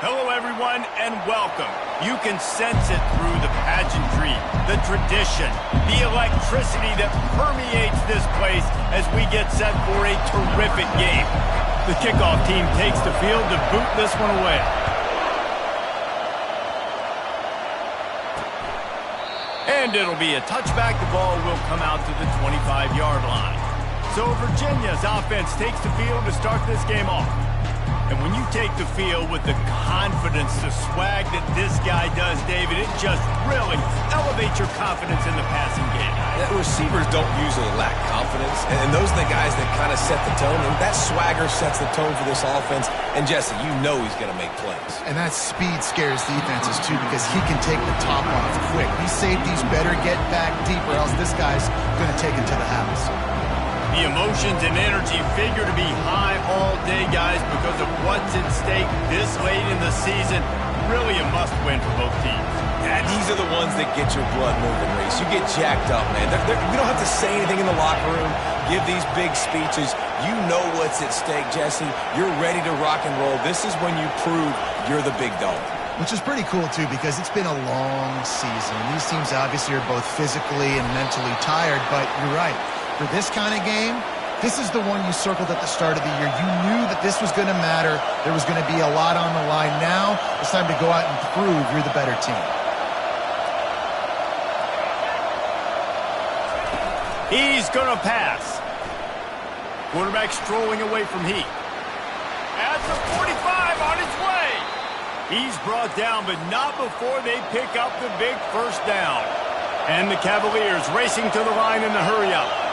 Hello, everyone, and welcome. You can sense it through the pageantry, the tradition, the electricity that permeates this place as we get set for a terrific game. The kickoff team takes the field to boot this one away. And it'll be a touchback. The ball will come out to the 25-yard line. So Virginia's offense takes the field to start this game off. And when you take the field with the confidence, the swag that this guy does, David, it just really elevates your confidence in the passing game. Yeah, receivers don't usually lack confidence, and those are the guys that kind of set the tone, and that swagger sets the tone for this offense. And Jesse, you know he's going to make plays. And that speed scares defenses, too, because he can take the top off quick. These safeties better get back deeper, else this guy's going to take it to the house. The emotions and energy figure to be high all day, guys, because of what's at stake this late in the season. Really a must-win for both teams. Yeah, these are the ones that get your blood moving, Reese. You get jacked up, man. You don't have to say anything in the locker room, give these big speeches. You know what's at stake, Jesse. You're ready to rock and roll. This is when you prove you're the big dog. Which is pretty cool, too, because it's been a long season. These teams obviously are both physically and mentally tired, but you're right. For this kind of game, this is the one you circled at the start of the year. You knew that this was going to matter. There was going to be a lot on the line. Now it's time to go out and prove you're the better team. He's going to pass. Quarterback strolling away from Heat. At the 45 on his way. He's brought down, but not before they pick up the big first down. And the Cavaliers racing to the line in the hurry-up.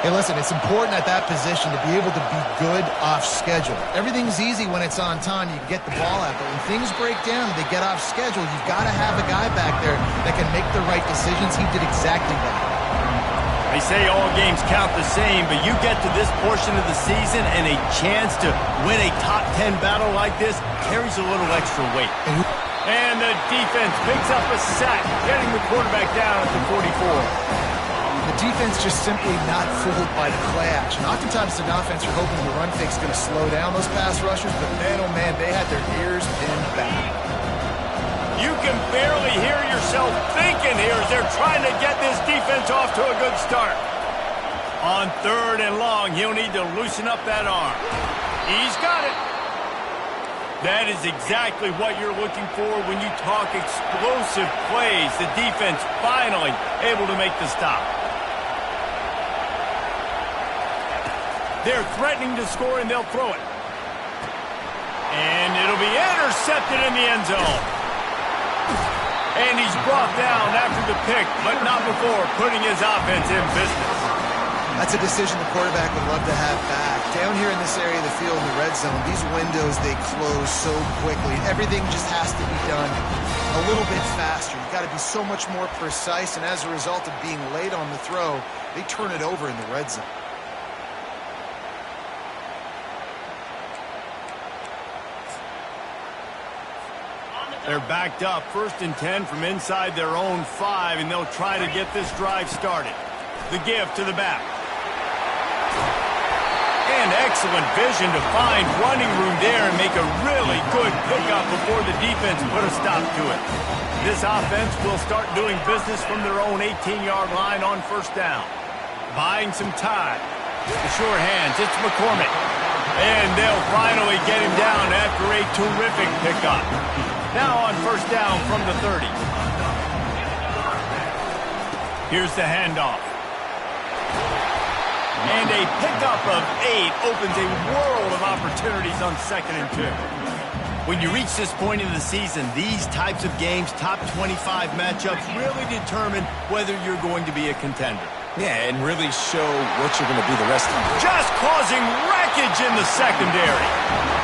Hey, listen, it's important at that position to be able to be good off schedule. Everything's easy when it's on time. You can get the ball out. But when things break down and they get off schedule, you've got to have a guy back there that can make the right decisions. He did exactly that. They say all games count the same, but you get to this portion of the season and a chance to win a top 10 battle like this carries a little extra weight. And the defense picks up a sack, getting the quarterback down at the 44. The defense just simply not fooled by the play action. Oftentimes, as an offense, you're hoping the run fake's going to slow down those pass rushers, but man, oh man, they had their ears pinned back. You can barely hear yourself thinking here as they're trying to get this defense off to a good start. On 3rd and long, he'll need to loosen up that arm. He's got it. That is exactly what you're looking for when you talk explosive plays. The defense finally able to make the stop. They're threatening to score, and they'll throw it. And it'll be intercepted in the end zone. And he's brought down after the pick, but not before putting his offense in business. That's a decision the quarterback would love to have back. Down here in this area of the field in the red zone, these windows, they close so quickly. Everything just has to be done a little bit faster. You've got to be so much more precise, and as a result of being late on the throw, they turn it over in the red zone. They're backed up, 1st and 10 from inside their own 5, and they'll try to get this drive started. The give to the back. And excellent vision to find running room there and make a really good pickup before the defense put a stop to it. This offense will start doing business from their own 18-yard line on 1st down. Buying some time. The sure hands, it's McCormick. And they'll finally get him down after a terrific pickup. Now on 1st down from the 30. Here's the handoff. And a pickup of 8 opens a world of opportunities on 2nd and 2. When you reach this point in the season, these types of games, top 25 matchups, really determine whether you're going to be a contender. Yeah, and really show what you're going to be the rest of the year. Just causing wreckage in the secondary.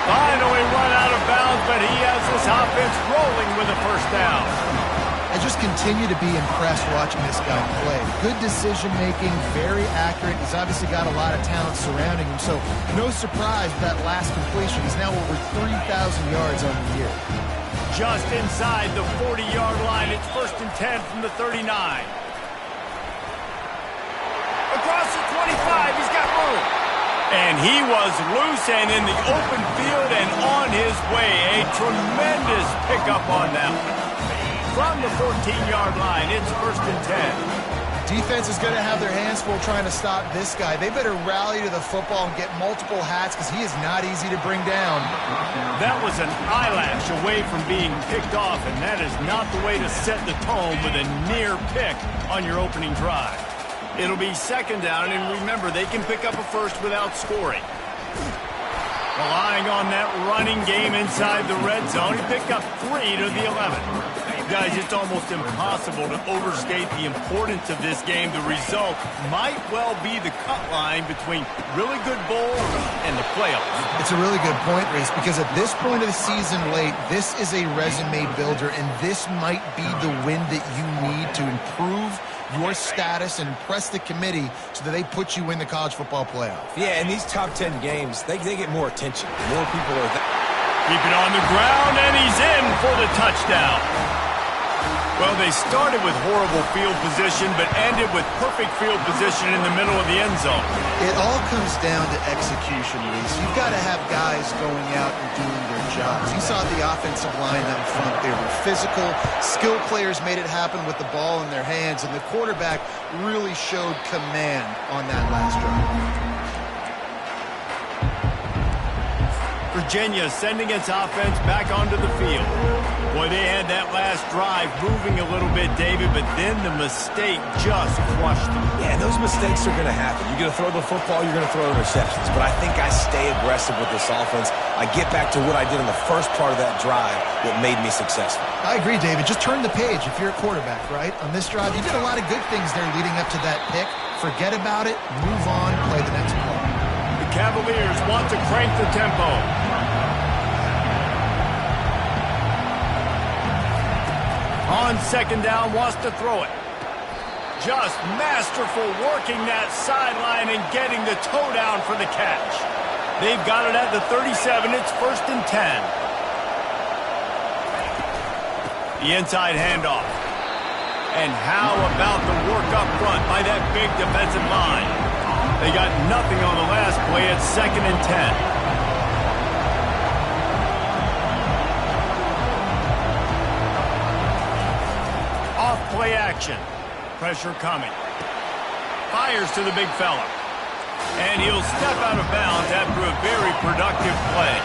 Finally run out of bounds, but he has this offense rolling with a 1st down. I just continue to be impressed watching this guy play. Good decision-making, very accurate. He's obviously got a lot of talent surrounding him, so no surprise with that last completion. He's now over 3,000 yards on the year. Just inside the 40-yard line, it's 1st and 10 from the 39. Across the 25, he's got room. And he was loose and in the open field and on his way. A tremendous pickup on that one. From the 14-yard line, it's 1st and 10. Defense is going to have their hands full trying to stop this guy. They better rally to the football and get multiple hats because he is not easy to bring down. That was an eyelash away from being picked off, and that is not the way to set the tone with a near pick on your opening drive. It'll be 2nd down, and remember, they can pick up a first without scoring. Relying on that running game inside the red zone, he picked up 3 to the 11. Guys, it's almost impossible to overstate the importance of this game. The result might well be the cut line between really good bowl and the playoffs. It's a really good point, Race, because at this point of the season late, this is a resume builder, and this might be the win that you need to improve your status and impress the committee so that they put you in the college football playoff. Yeah, in these top 10 games, they get more attention. More people are there. Keep it on the ground, and he's in for the touchdown. Well, they started with horrible field position, but ended with perfect field position in the middle of the end zone. It all comes down to execution, Reese. You've got to have guys going out and doing their jobs. You saw the offensive line up front. They were physical. Skill players made it happen with the ball in their hands, and the quarterback really showed command on that last drive. Virginia sending its offense back onto the field. Boy, they had that last drive moving a little bit, David, but then the mistake just crushed them. Yeah, and those mistakes are going to happen. You're going to throw the football, you're going to throw interceptions. But I think I stay aggressive with this offense. I get back to what I did in the first part of that drive that made me successful. I agree, David. Just turn the page if you're a quarterback, right? On this drive, you did a lot of good things there leading up to that pick. Forget about it, move on, play the next play. The Cavaliers want to crank the tempo. On 2nd down, wants to throw it. Just masterful working that sideline and getting the toe down for the catch. They've got it at the 37. It's 1st and 10. The inside handoff. And how about the work up front by that big defensive line? They got nothing on the last play. It's 2nd and 10. Play action. Pressure coming. Fires to the big fella. And he'll step out of bounds after a very productive play.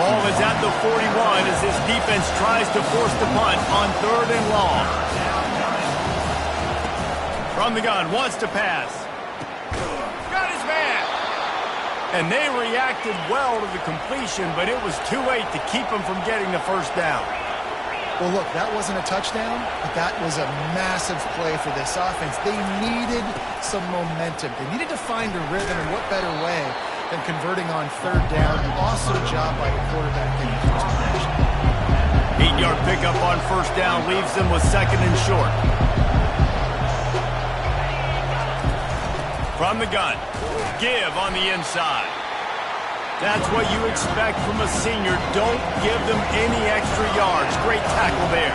Ball is at the 41 as this defense tries to force the punt on 3rd and long. From the gun, wants to pass. Got his man. And they reacted well to the completion, but it was too late to keep him from getting the 1st down. Well, look, that wasn't a touchdown, but that was a massive play for this offense. They needed some momentum. They needed to find a rhythm, and what better way than converting on 3rd down. Awesome job by the quarterback getting first possession. 8-yard pickup on 1st down leaves them with 2nd and short. From the gun, give on the inside. That's what you expect from a senior. Don't give them any extra yards. Great tackle there.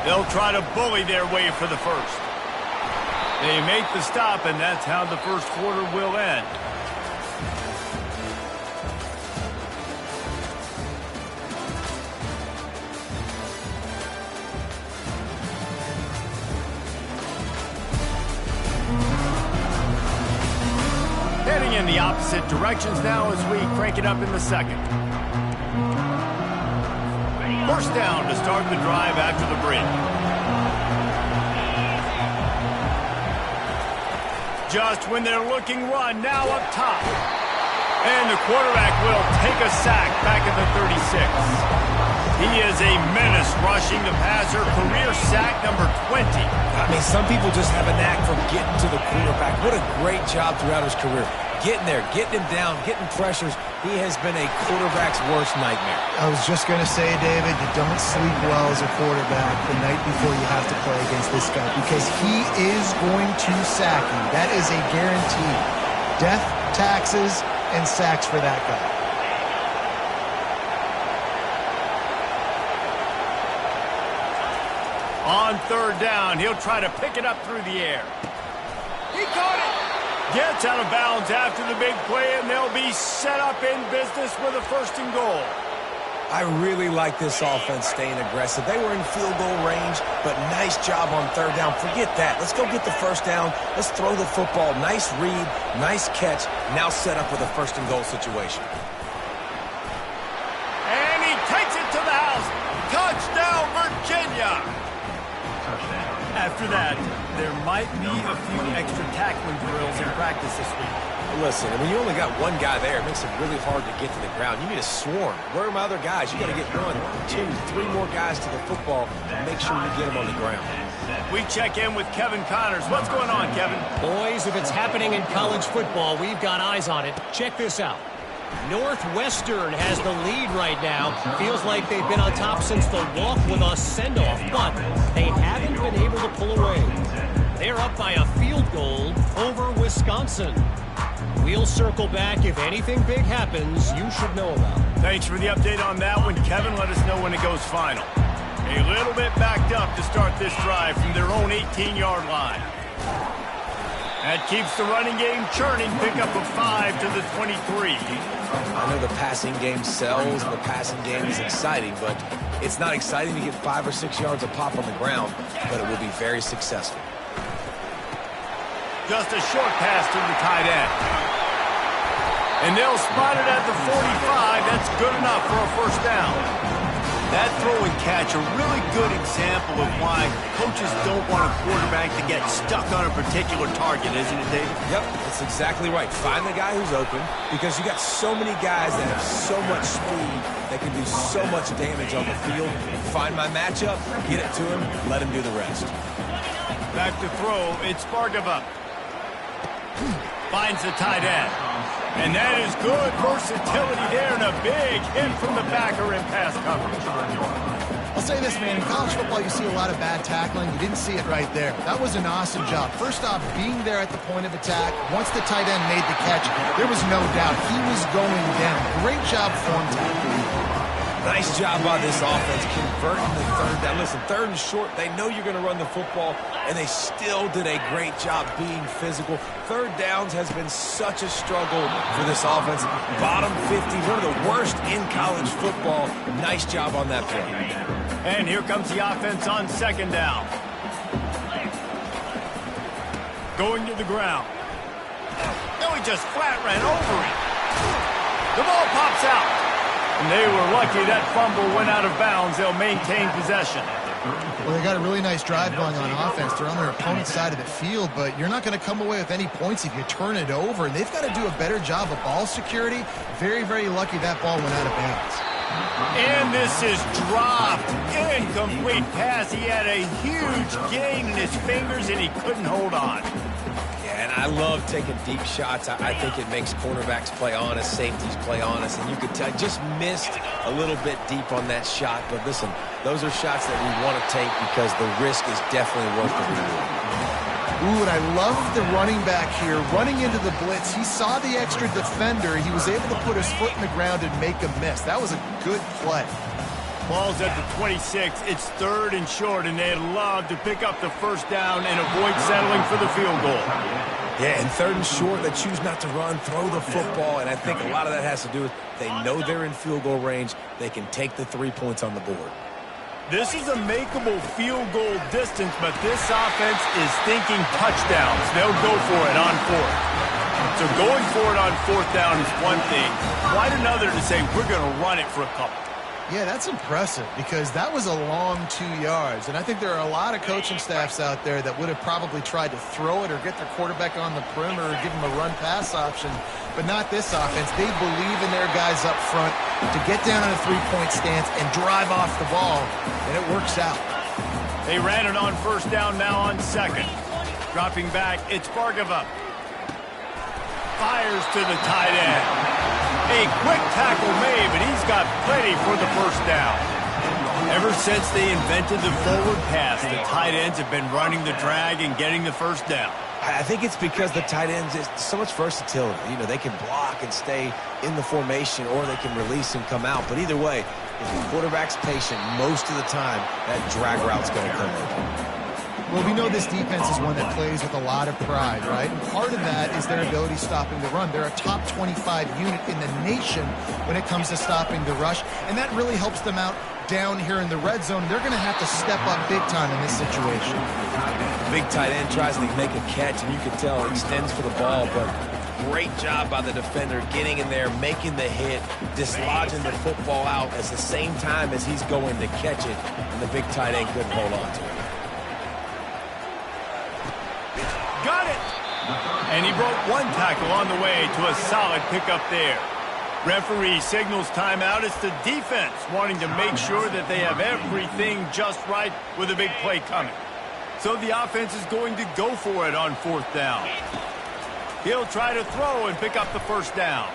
They'll try to bully their way for the 1st. They make the stop, and that's how the 1st quarter will end. Heading in the opposite directions now as we crank it up in the 2nd. 1st down to start the drive after the break. Just when they're looking run, now up top. And the quarterback will take a sack back at the 36. He is a menace rushing the passer, career sack number 20. I mean, some people just have a knack for getting to the quarterback. What a great job throughout his career. Getting there, getting him down, getting pressures. He has been a quarterback's worst nightmare. I was just going to say, David, you don't sleep well as a quarterback the night before you have to play against this guy because he is going to sack you. That is a guarantee. Death, taxes, and sacks for that guy. On 3rd down, he'll try to pick it up through the air. He caught it. Gets out of bounds after the big play, and they'll be set up in business with a 1st and goal. I really like this offense staying aggressive. They were in field goal range, but nice job on 3rd down. Forget that. Let's go get the 1st down. Let's throw the football. Nice read, nice catch. Now set up with a 1st and goal situation. And he takes it to the house. Touchdown, Virginia! After that, there might be a few extra tackling drills in practice this week. Listen, when you only got one guy there, it makes it really hard to get to the ground. You need a swarm. Where are my other guys? You got to get 1, 2, 3 more guys to the football and make sure you get them on the ground. We check in with Kevin Connors. What's going on, Kevin? Boys, if it's happening in college football, we've got eyes on it. Check this out. Northwestern has the lead right now. Feels like they've been on top since the walk with us send-off, but they haven't been able to pull away. They're up by a field goal over Wisconsin. We'll circle back. If anything big happens, you should know about it. Thanks for the update on that one, Kevin. Let us know when it goes final. A little bit backed up to start this drive from their own 18-yard line. That keeps the running game churning. Pick up a 5 to the 23. I know the passing game sells and the passing game is exciting, but it's not exciting to get 5 or 6 yards a pop on the ground, but it will be very successful. Just a short pass to the tight end. And they'll spot it at the 45. That's good enough for a 1st down. That throw and catch, a really good example of why coaches don't want a quarterback to get stuck on a particular target, isn't it, David? Yep, that's exactly right. Find the guy who's open because you got so many guys that have so much speed that can do so much damage on the field. Find my matchup, get it to him, let him do the rest. Back to throw, it's Spargava. Finds the tight end. And that is good versatility there and a big hit from the backer in pass coverage. I'll say this, man. In college football, you see a lot of bad tackling. You didn't see it right there. That was an awesome job. First off, being there at the point of attack. Once the tight end made the catch, there was no doubt he was going down. Great job form tackling. Nice job by this offense converting the 3rd down. Listen, 3rd and short, they know you're going to run the football, and they still did a great job being physical. 3rd downs has been such a struggle for this offense. Bottom 50, one of the worst in college football. Nice job on that play. And here comes the offense on 2nd down. Going to the ground. No, he just flat ran over it. The ball pops out. And they were lucky that fumble went out of bounds. They'll maintain possession. Well, they got a really nice drive going on offense. They're on their opponent's side of the field, but you're not going to come away with any points if you turn it over. And they've got to do a better job of ball security. Very, very lucky that ball went out of bounds. And this is dropped. Incomplete pass. He had a huge gain in his fingers, and he couldn't hold on. And I love taking deep shots. I think it makes cornerbacks play honest, safeties play honest, and you could tell just missed a little bit deep on that shot. But listen, those are shots that we want to take because the risk is definitely worth the reward. Ooh, and I love the running back here running into the blitz. He saw the extra defender. He was able to put his foot in the ground and make a miss. That was a good play. Ball's at the 26. It's 3rd and short, and they'd love to pick up the 1st down and avoid settling for the field goal. Yeah, and 3rd and short, they choose not to run, throw the football, and I think a lot of that has to do with they know they're in field goal range. They can take the 3 points on the board. This is a makeable field goal distance, but this offense is thinking touchdowns. They'll go for it on 4th. So going for it on 4th down is one thing. Quite another to say we're going to run it for a couple. Yeah, that's impressive because that was a long 2 yards. And I think there are a lot of coaching staffs out there that would have probably tried to throw it or get their quarterback on the perimeter or give him a run-pass option. But not this offense. They believe in their guys up front to get down in a three-point stance and drive off the ball, and it works out. They ran it on 1st down, now on 2nd. Dropping back, it's Spargava. Fires to the tight end. A quick tackle made, but he's got plenty for the 1st down. Ever since they invented the forward pass, the tight ends have been running the drag and getting the 1st down. I think it's because the tight ends is so much versatility. You know, they can block and stay in the formation, or they can release and come out. But either way, if the quarterback's patient, most of the time, that drag route's going to come open. Well, we know this defense is one that plays with a lot of pride, right? And part of that is their ability stopping the run. They're a top 25 unit in the nation when it comes to stopping the rush, and that really helps them out down here in the red zone. They're going to have to step up big time in this situation. Big tight end tries to make a catch, and you can tell it extends for the ball, but great job by the defender getting in there, making the hit, dislodging the football out at the same time as he's going to catch it, and the big tight end couldn't hold on to it. Got it! And he broke one tackle on the way to a solid pickup there. Referee signals timeout. It's the defense wanting to make sure that they have everything just right with a big play coming. So the offense is going to go for it on 4th down. He'll try to throw and pick up the first down.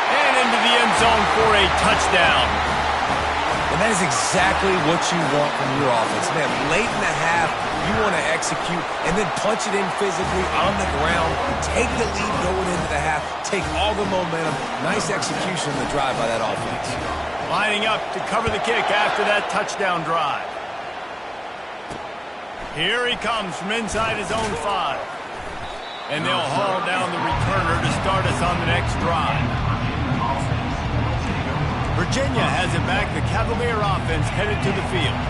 And into the end zone for a touchdown. And that is exactly what you want from your offense. Man, late in the half, you want to execute and then punch it in physically on the ground, take the lead going into the half, take all the momentum. Nice execution on the drive by that offense. Lining up to cover the kick after that touchdown drive. Here he comes from inside his own 5. And they'll haul down the returner to start us on the next drive. Virginia has it back. The Cavalier offense headed to the field.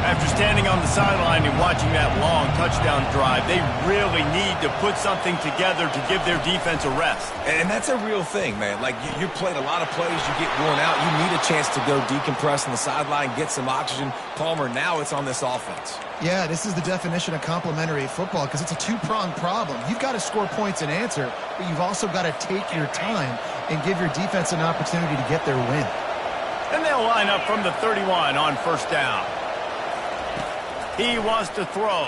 After standing on the sideline and watching that long touchdown drive, they really need to put something together to give their defense a rest. And that's a real thing, man. Like, you played a lot of plays, you get worn out, you need a chance to go decompress on the sideline, get some oxygen. Palmer, now it's on this offense. Yeah, this is the definition of complementary football because it's a two-pronged problem. You've got to score points and answer, but you've also got to take your time and give your defense an opportunity to get their win. And they'll line up from the 31 on 1st down. He wants to throw.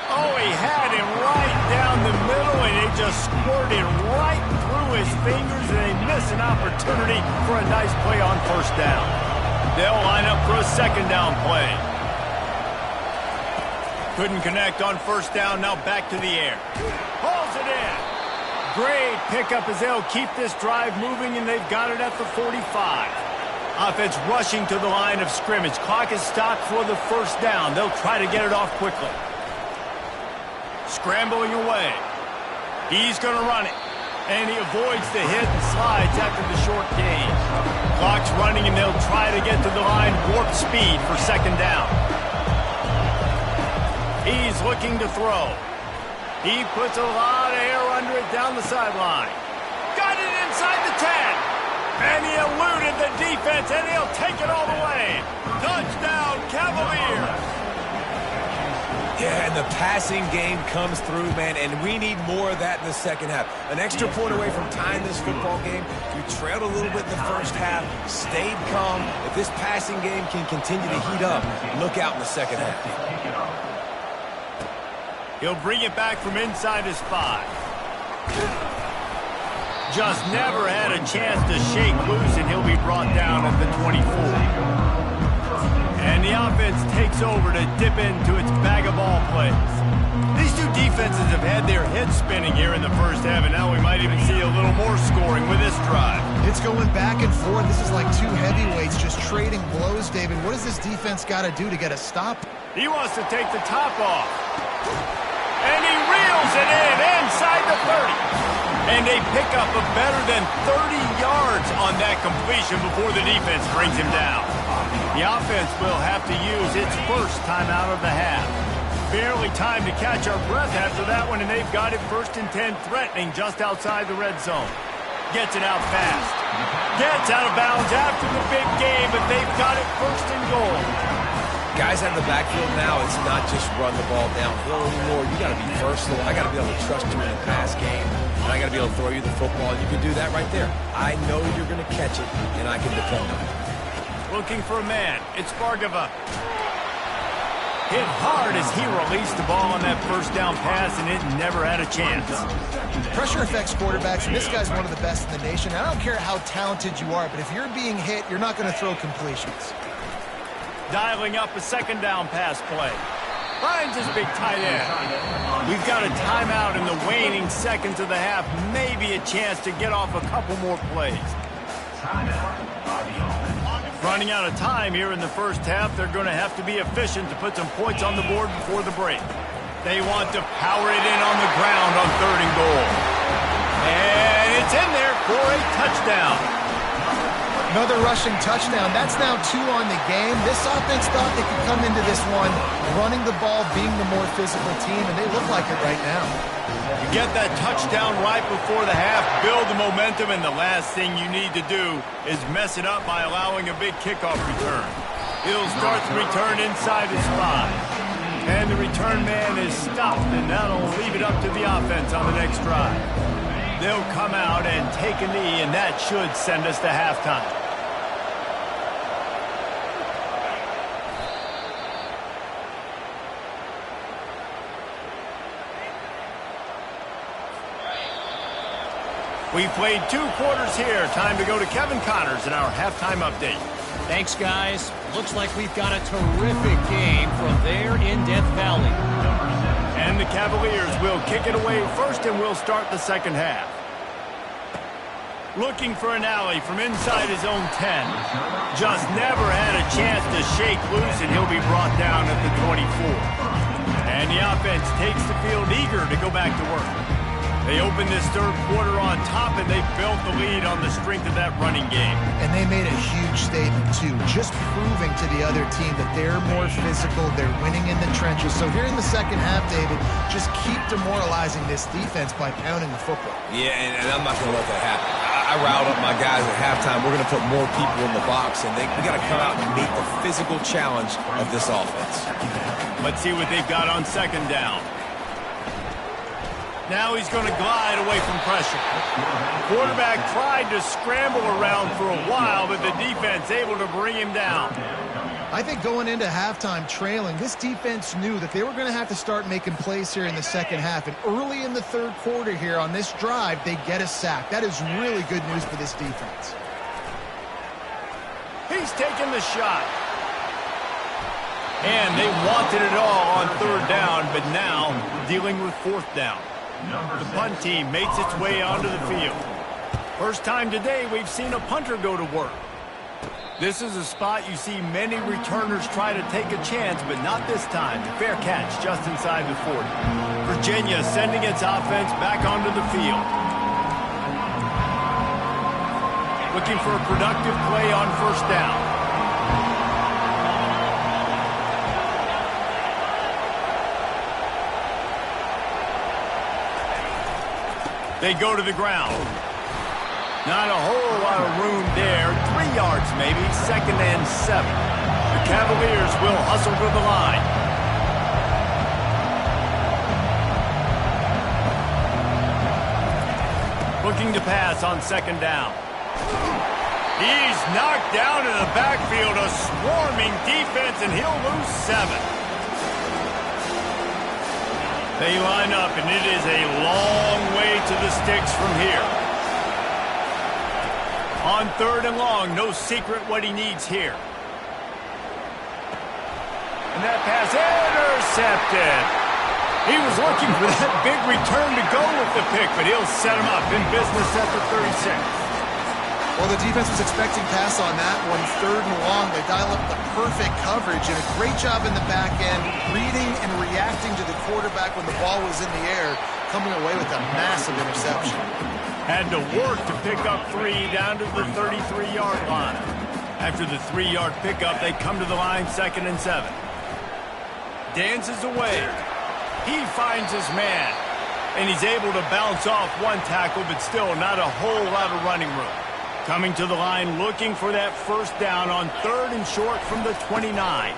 Oh, he had him right down the middle, and it just squirted right through his fingers, and they miss an opportunity for a nice play on 1st down. They'll line up for a 2nd down play. Couldn't connect on 1st down, now back to the air. Hauls it in. Great pickup as they'll keep this drive moving, and they've got it at the 45. Offense rushing to the line of scrimmage. Clock is stopped for the 1st down. They'll try to get it off quickly. Scrambling away. He's going to run it. And he avoids the hit and slides after the short gain. Clock's running, and they'll try to get to the line warp speed for 2nd down. He's looking to throw. He puts a lot of air under it down the sideline. Got it inside the 10. And he eluded the defense, and he'll take it all the way. Touchdown, Cavaliers! Yeah, and the passing game comes through, man, and we need more of that in the 2nd half. An extra point away from tying this football game. You trailed a little bit in the 1st half, stayed calm. If this passing game can continue to heat up, look out in the 2nd half. He'll bring it back from inside his 5. Just never had a chance to shake loose, and he'll be brought down at the 24. And the offense takes over to dip into its bag of ball plays. These two defenses have had their heads spinning here in the 1st half, and now we might even see a little more scoring with this drive. It's going back and forth. This is like two heavyweights just trading blows, David. What does this defense got to do to get a stop? He wants to take the top off. And he reels it in inside the 30. And they pick up a better than 30 yards on that completion before the defense brings him down. The offense will have to use its 1st timeout of the half. Barely time to catch our breath after that one, and they've got it 1st and 10, threatening just outside the red zone. Gets it out fast. Gets out of bounds after the big game, but they've got it 1st and goal. Guys out of the backfield now, it's not just run the ball downhill anymore. You got to be versatile. I got to be able to trust you in the pass game, and I got to be able to throw you the football. And you can do that right there. I know you're going to catch it, and I can depend on it. Looking for a man. It's Bargava. Hit hard as he released the ball on that 1st down pass, and it never had a chance. Pressure affects quarterbacks, and this guy's one of the best in the nation. I don't care how talented you are, but if you're being hit, you're not going to throw completions. Dialing up a 2nd down pass play. Finds his big tight end. We've got a timeout in the waning seconds of the half. Maybe a chance to get off a couple more plays. Running out of time here in the first half, they're going to have to be efficient to put some points on the board before the break. They want to power it in on the ground on 3rd and goal. And it's in there for a touchdown. Another rushing touchdown. That's now 2 on the game. This offense thought they could come into this one running the ball, being the more physical team, and they look like it right now. You get that touchdown right before the half, build the momentum, and the last thing you need to do is mess it up by allowing a big kickoff return. He'll start the return inside his 5. And the return man is stopped, and that'll leave it up to the offense on the next drive. They'll come out and take a knee, and that should send us to halftime. We played 2 quarters here. Time to go to Kevin Connors in our halftime update. Thanks, guys. Looks like we've got a terrific game from there in Death Valley. And the Cavaliers will kick it away first, and we'll start the second half. Looking for an alley from inside his own 10. Just never had a chance to shake loose, and he'll be brought down at the 24. And the offense takes the field eager to go back to work. They opened this 3rd quarter on top, and they built the lead on the strength of that running game. And they made a huge statement, too, just proving to the other team that they're more physical, they're winning in the trenches. So here in the second half, David, just keep demoralizing this defense by pounding the football. Yeah, and I'm not going to let that happen. I riled up my guys at halftime. We're going to put more people in the box, and we got to come out and meet the physical challenge of this offense. Let's see what they've got on 2nd down. Now he's going to glide away from pressure. Quarterback tried to scramble around for a while, but the defense able to bring him down. I think going into halftime trailing, this defense knew that they were going to have to start making plays here in the second half. And early in the 3rd quarter here on this drive, they get a sack. That is really good news for this defense. He's taking the shot. And they wanted it all on 3rd down, but now dealing with 4th down. The punt team makes its way onto the field. First time today we've seen a punter go to work. This is a spot you see many returners try to take a chance, but not this time. Fair catch just inside the 40. Virginia sending its offense back onto the field. Looking for a productive play on 1st down. They go to the ground. Not a whole lot of room there. 3 yards maybe, 2nd and 7. The Cavaliers will hustle to the line. Looking to pass on 2nd down. He's knocked down in the backfield. A swarming defense, and he'll lose 7. They line up, and it is a long way to the sticks from here. On 3rd and long, no secret what he needs here. And that pass intercepted. He was looking for that big return to go with the pick, but he'll set him up in business at the 36. Well, the defense was expecting pass on that one. 3rd and long, they dial up the perfect coverage and a great job in the back end, reading and reacting to the quarterback when the ball was in the air, coming away with a massive interception. Had to work to pick up 3 down to the 33-yard line. After the 3-yard pickup, they come to the line 2nd and 7. Dances away. He finds his man, and he's able to bounce off 1 tackle, but still not a whole lot of running room. Coming to the line, looking for that 1st down on 3rd and short from the 29.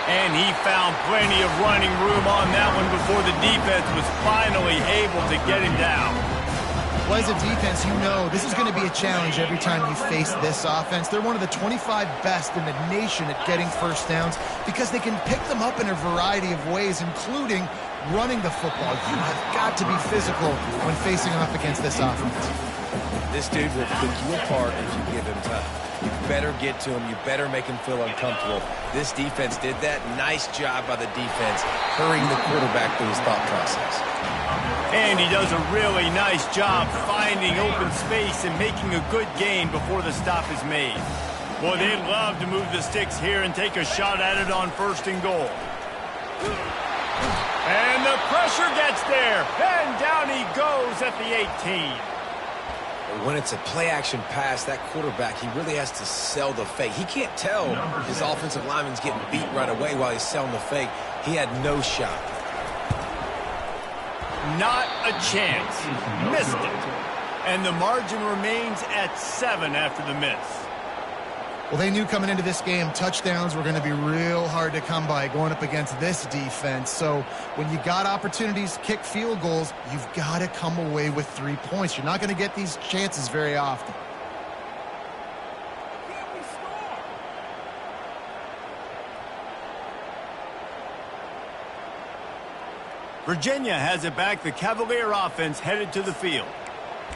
And he found plenty of running room on that one before the defense was finally able to get him down. Well, as a defense, you know this is going to be a challenge every time you face this offense. They're one of the 25 best in the nation at getting 1st downs because they can pick them up in a variety of ways, including running the football. You have got to be physical when facing off against this offense. This dude will pick you apart if you give him time. You better get to him. You better make him feel uncomfortable. This defense did that. Nice job by the defense, hurrying the quarterback through his thought process. And he does a really nice job finding open space and making a good gain before the stop is made. Boy, they'd love to move the sticks here and take a shot at it on 1st and goal. And the pressure gets there. And down he goes at the 18. When it's a play-action pass, that quarterback, he really has to sell the fake. He can't tell his offensive lineman's getting beat right away while he's selling the fake. He had no shot. Not a chance. Missed it. And the margin remains at 7 after the miss. Well, they knew coming into this game touchdowns were going to be real hard to come by going up against this defense. So when you got opportunities to kick field goals, you've got to come away with 3 points. You're not going to get these chances very often. Virginia has it back. The Cavalier offense headed to the field.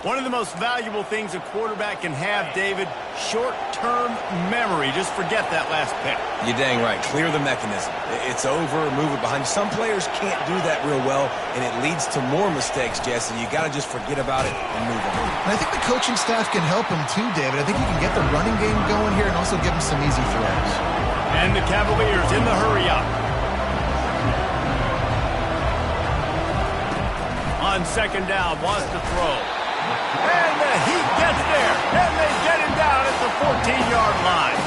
One of the most valuable things a quarterback can have, David, short-term memory. Just forget that last pick. You're dang right. Clear the mechanism. It's over, move it behind. Some players can't do that real well, and it leads to more mistakes, Jesse. You got to just forget about it and move on. And I think the coaching staff can help him too, David. I think you can get the running game going here and also give him some easy throws. And the Cavaliers in the hurry-up. On 2nd down, wants to throw. And the Heat gets there, and they get him down at the 14-yard line.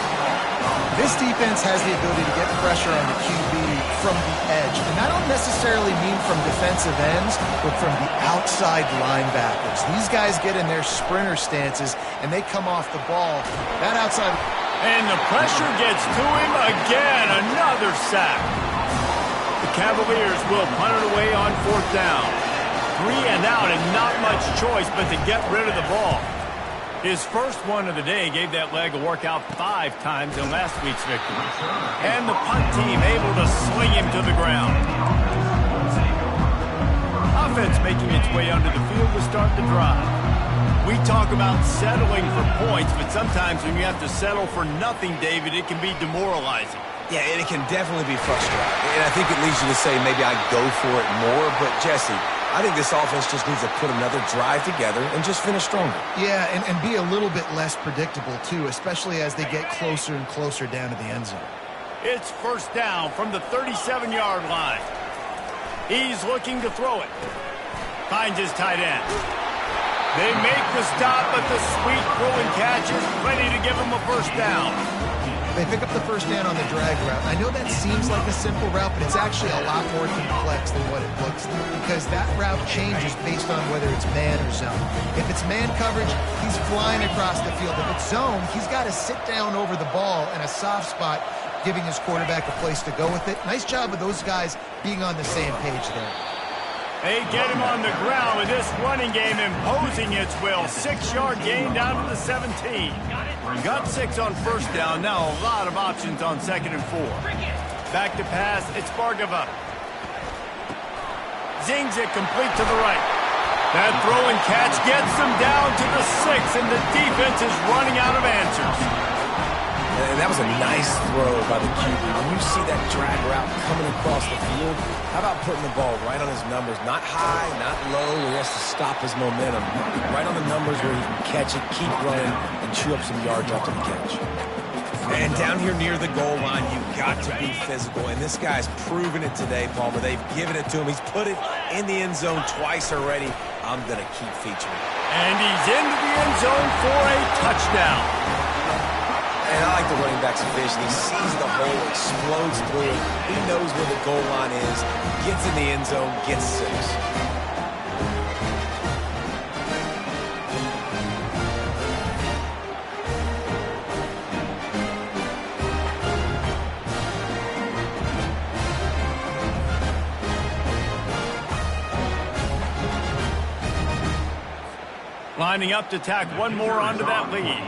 This defense has the ability to get pressure on the QB from the edge. And I don't necessarily mean from defensive ends, but from the outside linebackers. These guys get in their sprinter stances, and they come off the ball. That outside... And the pressure gets to him again. Another sack. The Cavaliers will punt it away on 4th down. 3 and out, and not much choice but to get rid of the ball. His first one of the day gave that leg a workout 5 times in last week's victory. And the punt team able to sling him to the ground. Offense making its way under the field to start the drive. We talk about settling for points, but sometimes when you have to settle for nothing, David, it can be demoralizing. Yeah, and it can definitely be frustrating. And I think it leads you to say maybe I go for it more. But, Jesse, I think this offense just needs to put another drive together and just finish stronger. Yeah, and be a little bit less predictable, too, especially as they get closer and closer down to the end zone. It's 1st down from the 37-yard line. He's looking to throw it. Finds his tight end. They make the stop, but the sweet throw and catch is ready to give him a 1st down. They pick up the 1st down on the drag route. I know that seems like a simple route, but it's actually a lot more complex than what it looks like because that route changes based on whether it's man or zone. If it's man coverage, he's flying across the field. If it's zone, he's got to sit down over the ball in a soft spot, giving his quarterback a place to go with it. Nice job of those guys being on the same page there. They get him on the ground with this running game imposing its will. 6-yard gain down to the 17. Got 6 on 1st down. Now a lot of options on 2nd and 4. Back to pass. It's Bargava. Zings it complete to the right. That throw and catch gets them down to the 6, and the defense is running out of answers. And that was a nice throw by the QB. When you see that drag route coming across the field, how about putting the ball right on his numbers? Not high, not low, where he has to stop his momentum. Right on the numbers where he can catch it, keep running, and chew up some yards after the catch. And down here near the goal line, you've got to be physical. And this guy's proven it today, Palmer. They've given it to him. He's put it in the end zone twice already. I'm going to keep featuring. And he's into the end zone for a touchdown. And I like the running back's vision. He sees the hole, explodes through it. He knows where the goal line is, gets in the end zone, gets 6. Lining up to tack one more onto that lead.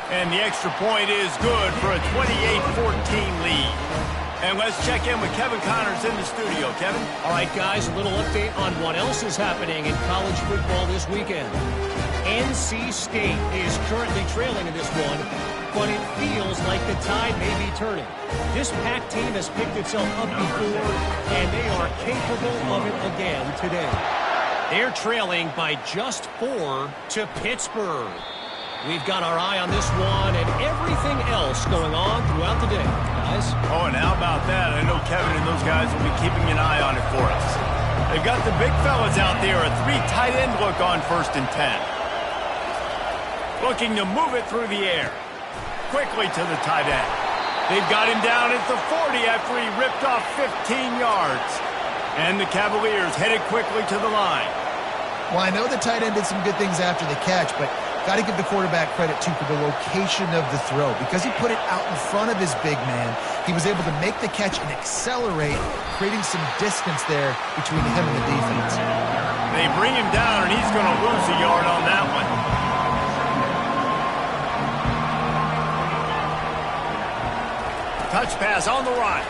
And the extra point is good for a 28-14 lead. And let's check in with Kevin Connors in the studio. Kevin? All right, guys, a little update on what else is happening in college football this weekend. NC State is currently trailing in this one, but it feels like the tide may be turning. This Pac team has picked itself up before, and they are capable of it again today. They're trailing by just 4 to Pittsburgh. We've got our eye on this one and everything else going on throughout the day, guys. Oh, and how about that? I know Kevin and those guys will be keeping an eye on it for us. They've got the big fellas out there, a 3 tight end look on 1st and 10. Looking to move it through the air. Quickly to the tight end. They've got him down at the 40 after he ripped off 15 yards. And the Cavaliers headed quickly to the line. Well, I know the tight end did some good things after the catch, but got to give the quarterback credit, too, for the location of the throw. Because he put it out in front of his big man, he was able to make the catch and accelerate, creating some distance there between him and the defense. They bring him down, and he's going to lose a yard on that one. Touch pass on the run.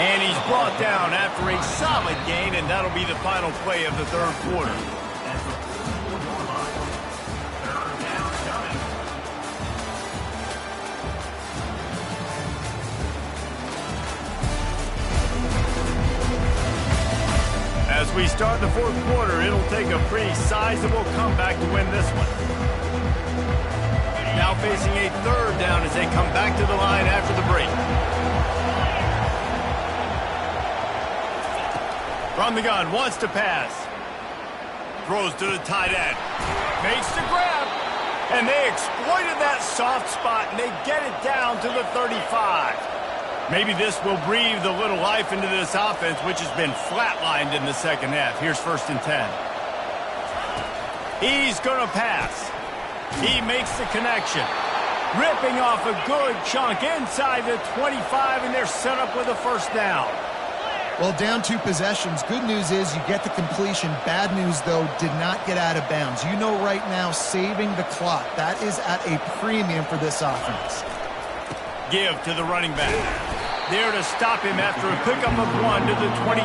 And he's brought down after a solid gain, and that'll be the final play of the 3rd quarter. As we start the 4th quarter, it'll take a pretty sizable comeback to win this one. Now facing a 3rd down as they come back to the line after the break. From the gun, wants to pass. Throws to the tight end. Makes the grab. And they exploited that soft spot, and they get it down to the 35. Maybe this will breathe a little life into this offense, which has been flatlined in the 2nd half. Here's 1st and 10. He's going to pass. He makes the connection. Ripping off a good chunk inside the 25, and they're set up with a 1st down. Well, down 2 possessions. Good news is you get the completion. Bad news, though, did not get out of bounds. You know right now, saving the clock. That is at a premium for this offense. Give to the running back. There to stop him after a pickup of 1 to the 22.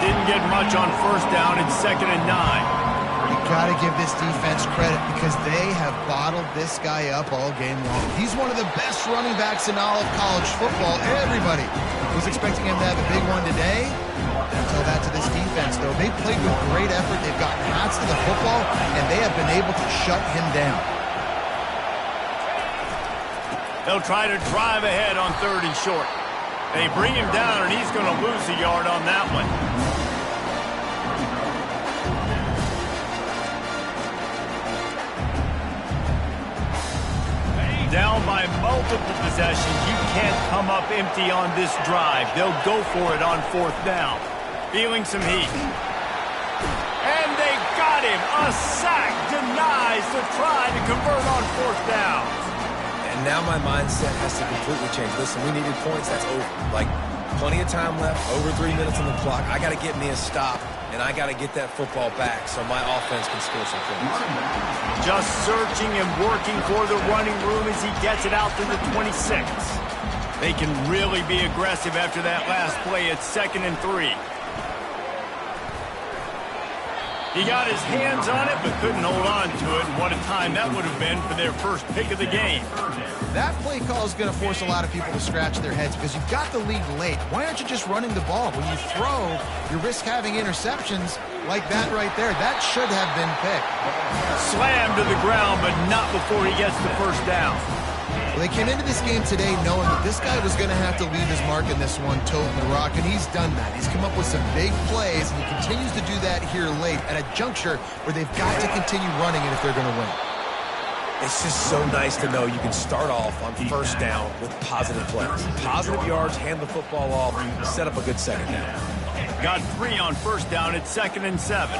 Didn't get much on 1st down in 2nd and 9. You got to give this defense credit because they have bottled this guy up all game long. He's one of the best running backs in all of college football. Everybody was expecting him to have a big one today. Tell that to this defense, though. They played with great effort. They've gotten hats to the football, and they have been able to shut him down. They'll try to drive ahead on 3rd and short. They bring him down, and he's going to lose a yard on that one. Down by multiple possessions. You can't come up empty on this drive. They'll go for it on 4th down. Feeling some heat. And they got him. A sack denies the try to convert on 4th down. And now my mindset has to completely change. Listen, we needed points. That's over. Like, plenty of time left. Over 3 minutes on the clock. I got to get me a stop. And I got to get that football back so my offense can score some points. Just searching and working for the running room as he gets it out to the 26. They can really be aggressive after that last play at 2nd and 3. He got his hands on it but couldn't hold on to it. And what a time that would have been for their 1st pick of the game. That play call is going to force a lot of people to scratch their heads because you've got the lead late. Why aren't you just running the ball? When you throw, you risk having interceptions like that right there. That should have been picked. Slammed to the ground, but not before he gets the 1st down. Well, they came into this game today knowing that this guy was going to have to leave his mark in this one, toting the rock, and he's done that. He's come up with some big plays, and he continues to do that here late at a juncture where they've got to continue running it if they're going to win. It's just so nice to know you can start off on 1st down with positive plays. Positive yards, hand the football off, set up a good 2nd down. Got 3 on 1st down at 2nd and 7.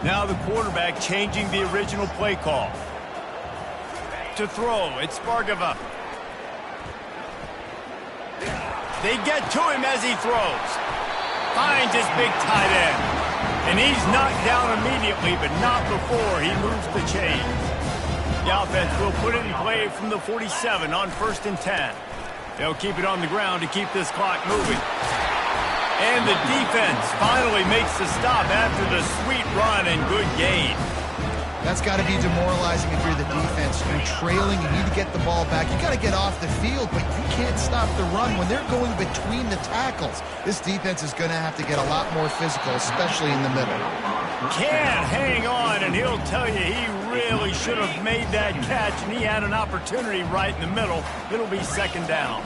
Now the quarterback changing the original play call. To throw, it's Spargava. They get to him as he throws. Finds his big tight end. And he's knocked down immediately, but not before he moves the chains. The offense will put it in play from the 47 on 1st and 10. They'll keep it on the ground to keep this clock moving. And the defense finally makes the stop after the sweet run and good gain. That's got to be demoralizing if you're the defense. You're trailing, you need to get the ball back. You got to get off the field, but you can't stop the run when they're going between the tackles. This defense is going to have to get a lot more physical, especially in the middle. Can't hang on, and he'll tell you he really should have made that catch, and he had an opportunity right in the middle. It'll be second down.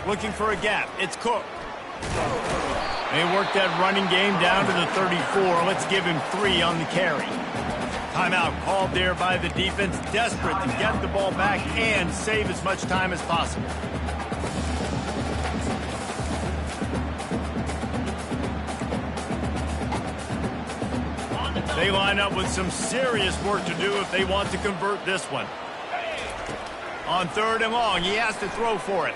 Looking for a gap. It's Cook. They work that running game down to the 34. Let's give him 3 on the carry. Timeout called there by the defense, desperate to get the ball back and save as much time as possible. They line up with some serious work to do if they want to convert this one. On 3rd and long, he has to throw for it.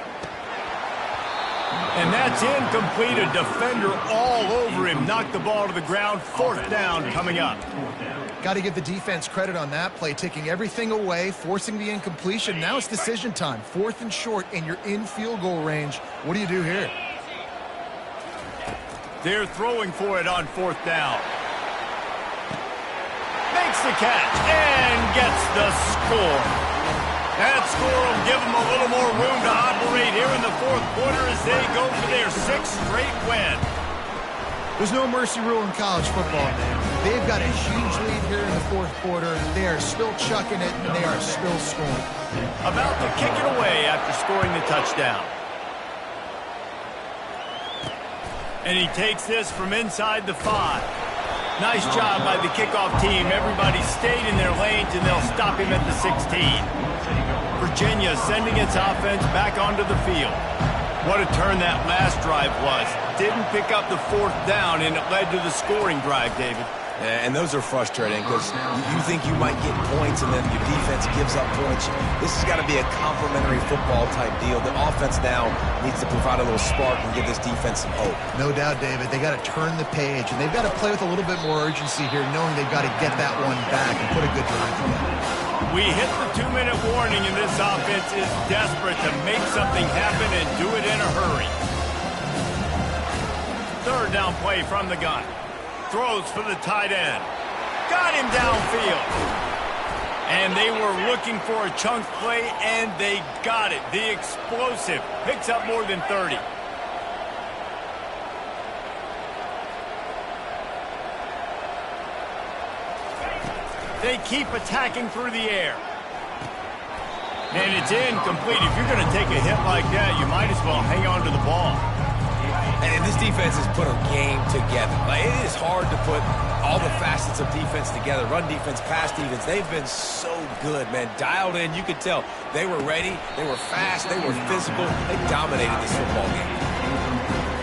And that's incomplete. A defender all over him. Knocked the ball to the ground. 4th down coming up. Got to give the defense credit on that play, taking everything away, forcing the incompletion. Now it's decision time. 4th and short, and you're in field goal range. What do you do here? They're throwing for it on 4th down. Makes the catch and gets the score. That score will give them a little more room to operate here in the 4th quarter as they go for their 6th straight win. There's no mercy rule in college football, man. They've got a huge lead here in the 4th quarter. They are still chucking it, and they are still scoring. About to kick it away after scoring the touchdown. And he takes this from inside the 5. Nice job by the kickoff team. Everybody stayed in their lanes, and they'll stop him at the 16. Virginia sending its offense back onto the field. What a turn that last drive was. Didn't pick up the 4th down, and it led to the scoring drive, David. And those are frustrating because you think you might get points and then your defense gives up points. This has got to be a complementary football type deal. The offense now needs to provide a little spark and give this defense some hope. No doubt, David. They got to turn the page, and they've got to play with a little bit more urgency here, knowing they've got to get that one back and put a good drive together. We hit the 2-minute warning, and this offense is desperate to make something happen and do it in a hurry. 3rd down play from the gun. Throws for the tight end. Got him downfield. And they were looking for a chunk play, and they got it. The explosive picks up more than 30. They keep attacking through the air. And it's incomplete. If you're going to take a hit like that, you might as well hang on to the ball. And this defense has put a game together. Like, it is hard to put all the facets of defense together. Run defense, pass defense. They've been so good, man. Dialed in. You could tell they were ready. They were fast. They were physical. They dominated this football game.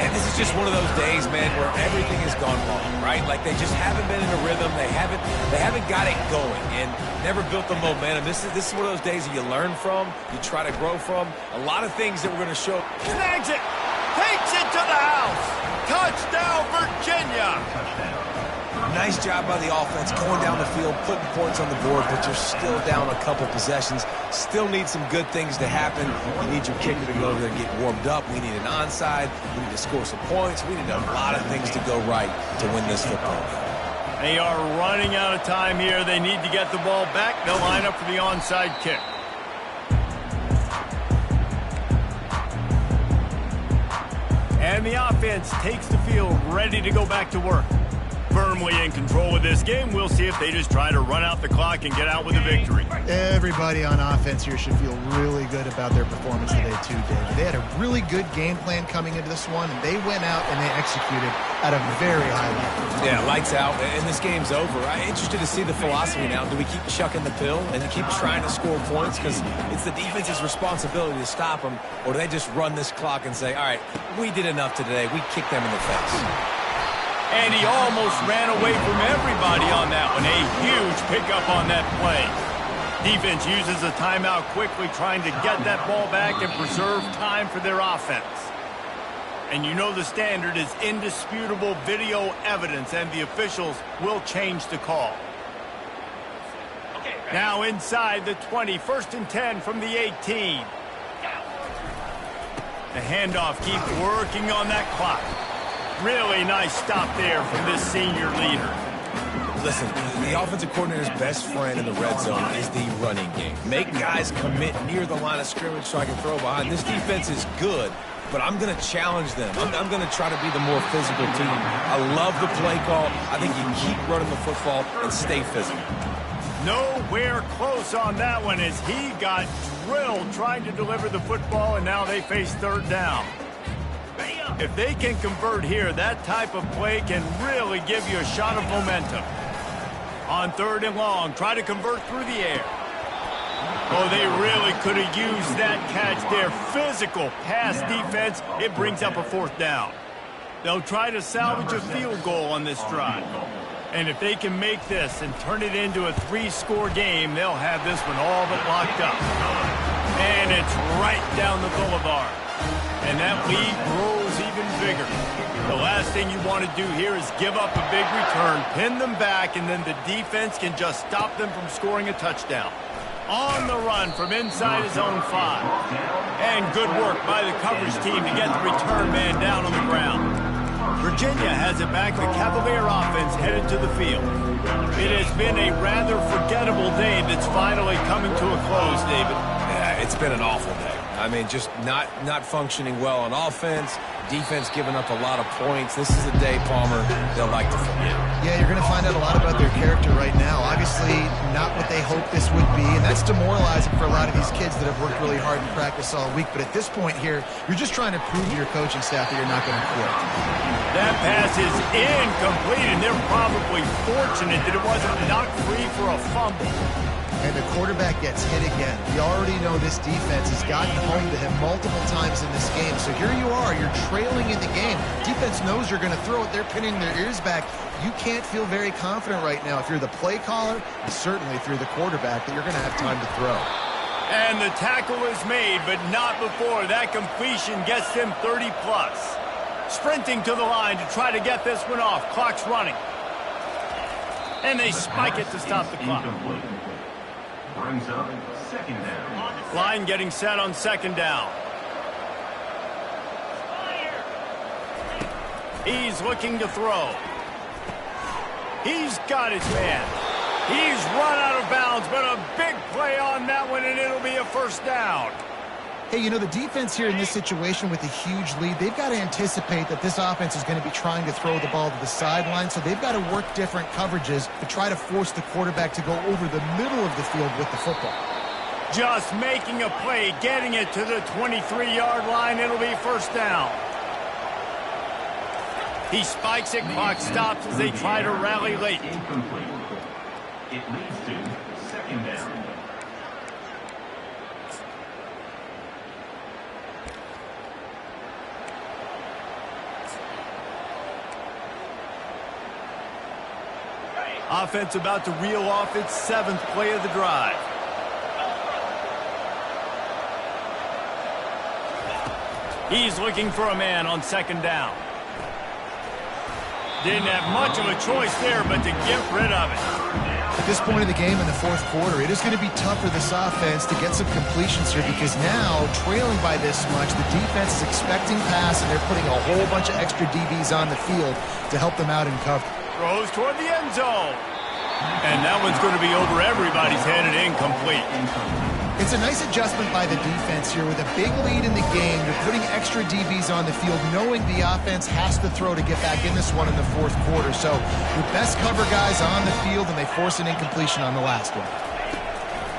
And this is just one of those days, man, where everything has gone wrong, right? Like, they just haven't been in a rhythm. They haven't got it going and never built the momentum. This is one of those days that you learn from, you try to grow from. A lot of things that we're going to show. Snags it. Takes it to the house. Touchdown, Virginia. Nice job by the offense going down the field, putting points on the board, but you're still down a couple possessions. Still need some good things to happen. You need your kicker to go over there and get warmed up. We need an onside. We need to score some points. We need a lot of things to go right to win this football game. They are running out of time here. They need to get the ball back. They'll line up for the onside kick. And the offense takes the field, ready to go back to work. Firmly in control of this game. We'll see if they just try to run out the clock and get out with a victory. Everybody on offense here should feel really good about their performance today too, David. They had a really good game plan coming into this one, and they went out and they executed at a very high level. Yeah, lights out, and this game's over. I'm interested to see the philosophy now. Do we keep chucking the pill and keep trying to score points because it's the defense's responsibility to stop them, or do they just run this clock and say, all right, we did enough today. We kicked them in the face. And he almost ran away from everybody on that one. A huge pickup on that play. Defense uses a timeout quickly, trying to get that ball back and preserve time for their offense. And you know the standard is indisputable video evidence, and the officials will change the call. Now inside the 20, 1st and 10 from the 18. The handoff keeps working on that clock. Really nice stop there from this senior leader. Listen, the offensive coordinator's best friend in the red zone is the running game. Make guys commit near the line of scrimmage so I can throw behind. This defense is good, but I'm going to challenge them. I'm going to try to be the more physical team. I love the play call. I think you keep running the football and stay physical. Nowhere close on that one as he got drilled trying to deliver the football, and now they face third down. If they can convert here, that type of play can really give you a shot of momentum. On third and long, try to convert through the air. Oh, they really could have used that catch there. Physical pass defense. It brings up a fourth down. They'll try to salvage a field goal on this drive. And if they can make this and turn it into a 3-score game, they'll have this one all but locked up. And it's right down the boulevard. And that lead grows even bigger. The last thing you want to do here is give up a big return, pin them back, and then the defense can just stop them from scoring a touchdown. On the run from inside his own 5. And good work by the coverage team to get the return man down on the ground. Virginia has it back. The Cavalier offense headed to the field. It has been a rather forgettable day that's finally coming to a close, David. Yeah, it's been an awful day. I mean, just not functioning well on offense. Defense giving up a lot of points. This is a day, Palmer, they'll like to forget. Yeah, you're going to find out a lot about their character right now. Obviously, not what they hoped this would be, and that's demoralizing for a lot of these kids that have worked really hard in practice all week. But at this point here, you're just trying to prove to your coaching staff that you're not going to quit. That pass is incomplete, and they're probably fortunate that it wasn't knocked free for a fumble. And the quarterback gets hit again. We already know this defense has gotten home to him multiple times in this game. So here you are, you're trailing in the game. Defense knows you're going to throw it. They're pinning their ears back. You can't feel very confident right now if you're the play caller, and certainly if you're the quarterback, that you're going to have time to throw. And the tackle is made, but not before that completion gets them 30+. Sprinting to the line to try to get this one off. Clock's running. And they spike it to stop the clock. Brings up second down. Line getting set on second down. He's looking to throw. He's got his man. He's run out of bounds, but a big play on that one, and it'll be a first down. Hey, you know, the defense here in this situation with a huge lead, they've got to anticipate that this offense is going to be trying to throw the ball to the sideline, so they've got to work different coverages to try to force the quarterback to go over the middle of the field with the football. Just making a play, getting it to the 23-yard line. It'll be first down. He spikes it, clock stops as they try to rally late. Incomplete. It leads to second down. Offense about to reel off its 7th play of the drive. He's looking for a man on second down. Didn't have much of a choice there, but to get rid of it. At this point of the game in the fourth quarter, it is going to be tough for this offense to get some completions here because now, trailing by this much, the defense is expecting pass, and they're putting a whole bunch of extra DBs on the field to help them out in cover. Throws toward the end zone. And that one's going to be over everybody's head and incomplete. It's a nice adjustment by the defense here. With a big lead in the game, you're putting extra DBs on the field, knowing the offense has to throw to get back in this one in the fourth quarter. So your best cover guys on the field, and they force an incompletion on the last one.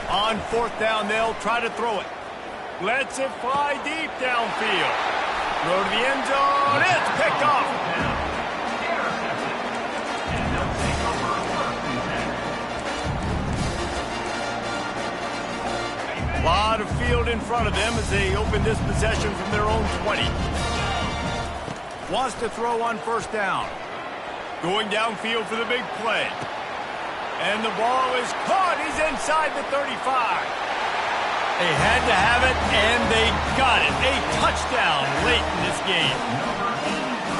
On fourth down, they'll try to throw it. Lets it fly deep downfield. Throw to the end zone. It's picked off. A lot of field in front of them as they open this possession from their own 20. Wants to throw on first down. Going downfield for the big play. And the ball is caught. He's inside the 35. They had to have it, and they got it. A touchdown late in this game.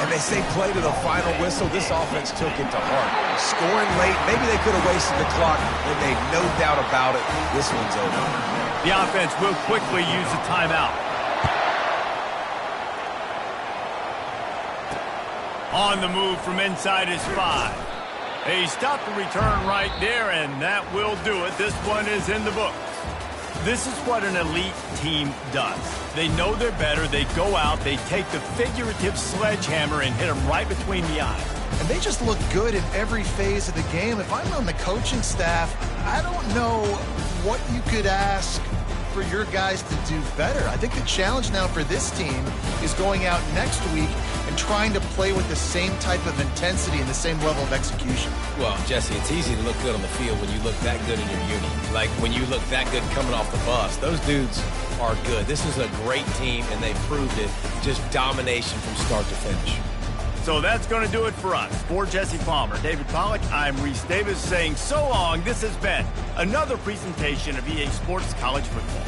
And they say play to the final whistle. This offense took it to heart. Scoring late, maybe they could have wasted the clock. They made no doubt about it. This one's over. The offense will quickly use the timeout. On the move from inside his 5. He stopped the return right there, and that will do it. This one is in the books. This is what an elite team does. They know they're better. They go out. They take the figurative sledgehammer and hit them right between the eyes. And they just look good in every phase of the game. If I'm on the coaching staff, I don't know what you could ask for your guys to do better. I think the challenge now for this team is going out next week and trying to play with the same type of intensity and the same level of execution. Well, Jesse, it's easy to look good on the field when you look that good in your uni. Like when you look that good coming off the bus. Those dudes are good. This is a great team, and they proved it. Just domination from start to finish. So that's going to do it for us. For Jesse Palmer, David Pollack, I'm Reese Davis saying so long. This has been another presentation of EA Sports College Football.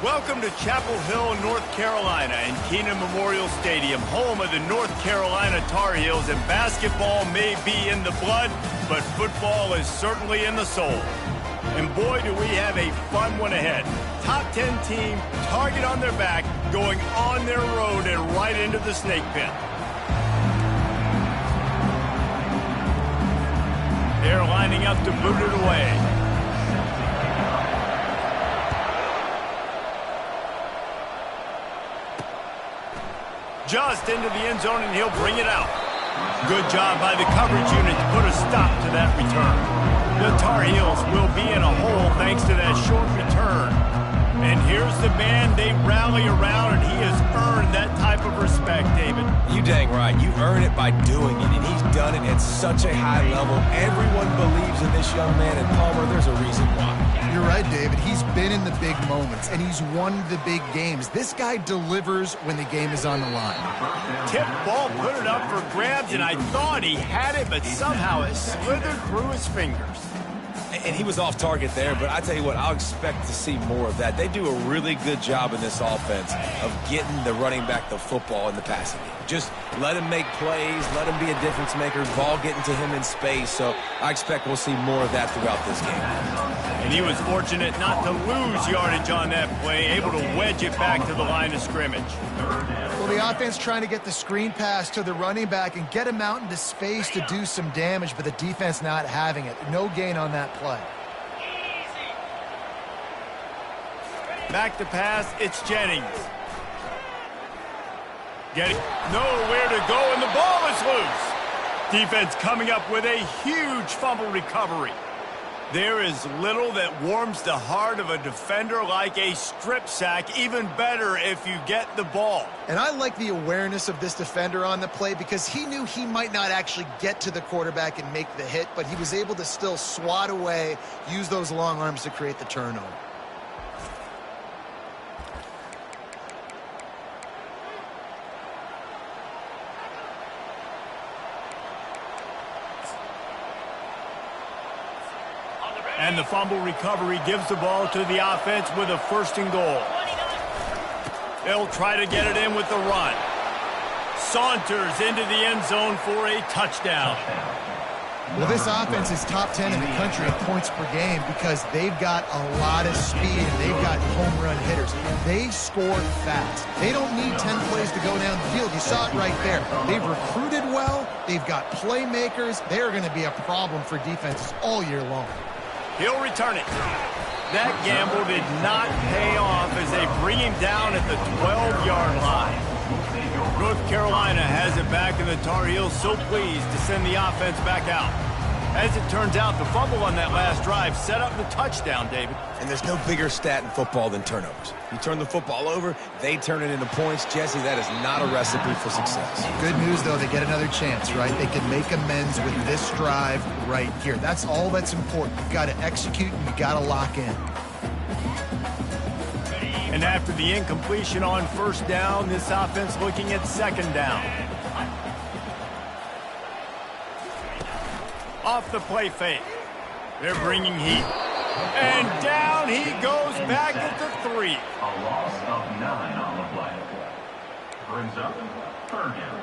Welcome to Chapel Hill, North Carolina, and Kenan Memorial Stadium, home of the North Carolina Tar Heels. And basketball may be in the blood, but football is certainly in the soul. And boy, do we have a fun one ahead. Top 10 team, target on their back, going on their road and right into the snake pit. They're lining up to boot it away. Just into the end zone, and he'll bring it out. Good job by the coverage unit to put a stop to that return. The Tar Heels will be in a hole thanks to that short return. And here's the man they rally around, and he has earned that type of respect, David. You dang right. You earn it by doing it, and he's done it at such a high level. Everyone believes in this young man, and Palmer, there's a reason why. You're right, David. He's been in the big moments, and he's won the big games. This guy delivers when the game is on the line. Tip ball, put it up for grabs, and I thought he had it, but somehow it slithered through his fingers. And he was off target there, but I tell you what, I'll expect to see more of that. They do a really good job in this offense of getting the running back the football in the passing game. Just let him make plays, let him be a difference maker, ball getting to him in space. So I expect we'll see more of that throughout this game. And he was fortunate not to lose yardage on that play, able to wedge it back to the line of scrimmage. Well, the offense trying to get the screen pass to the running back and get him out into space to do some damage, but the defense not having it. No gain on that play. Back to pass, it's Jennings. Getting nowhere to go, and the ball is loose. Defense coming up with a huge fumble recovery. There is little that warms the heart of a defender like a strip sack. Even better if you get the ball. And I like the awareness of this defender on the play because he knew he might not actually get to the quarterback and make the hit, but he was able to still swat away, use those long arms to create the turnover. And the fumble recovery gives the ball to the offense with a 1st and goal. They'll try to get it in with the run. Saunters into the end zone for a touchdown. Well, this offense is top 10 in the country in points per game because they've got a lot of speed and they've got home run hitters. They score fast. They don't need 10 plays to go down the field. You saw it right there. They've recruited well. They've got playmakers. They're going to be a problem for defenses all year long. He'll return it. That gamble did not pay off as they bring him down at the 12-yard line. North Carolina has it back, and the Tar Heels so pleased to send the offense back out. As it turns out, the fumble on that last drive set up the touchdown, David. And there's no bigger stat in football than turnovers. You turn the football over, they turn it into points. Jesse, that is not a recipe for success. Good news, though, they get another chance, right? They can make amends with this drive right here. That's all that's important. You've got to execute and you've got to lock in. And after the incompletion on 1st down, this offense looking at 2nd down. Off the play fake. They're bringing heat. And down he goes back at the 3. A loss of 9 on the play. Brings up 3rd down.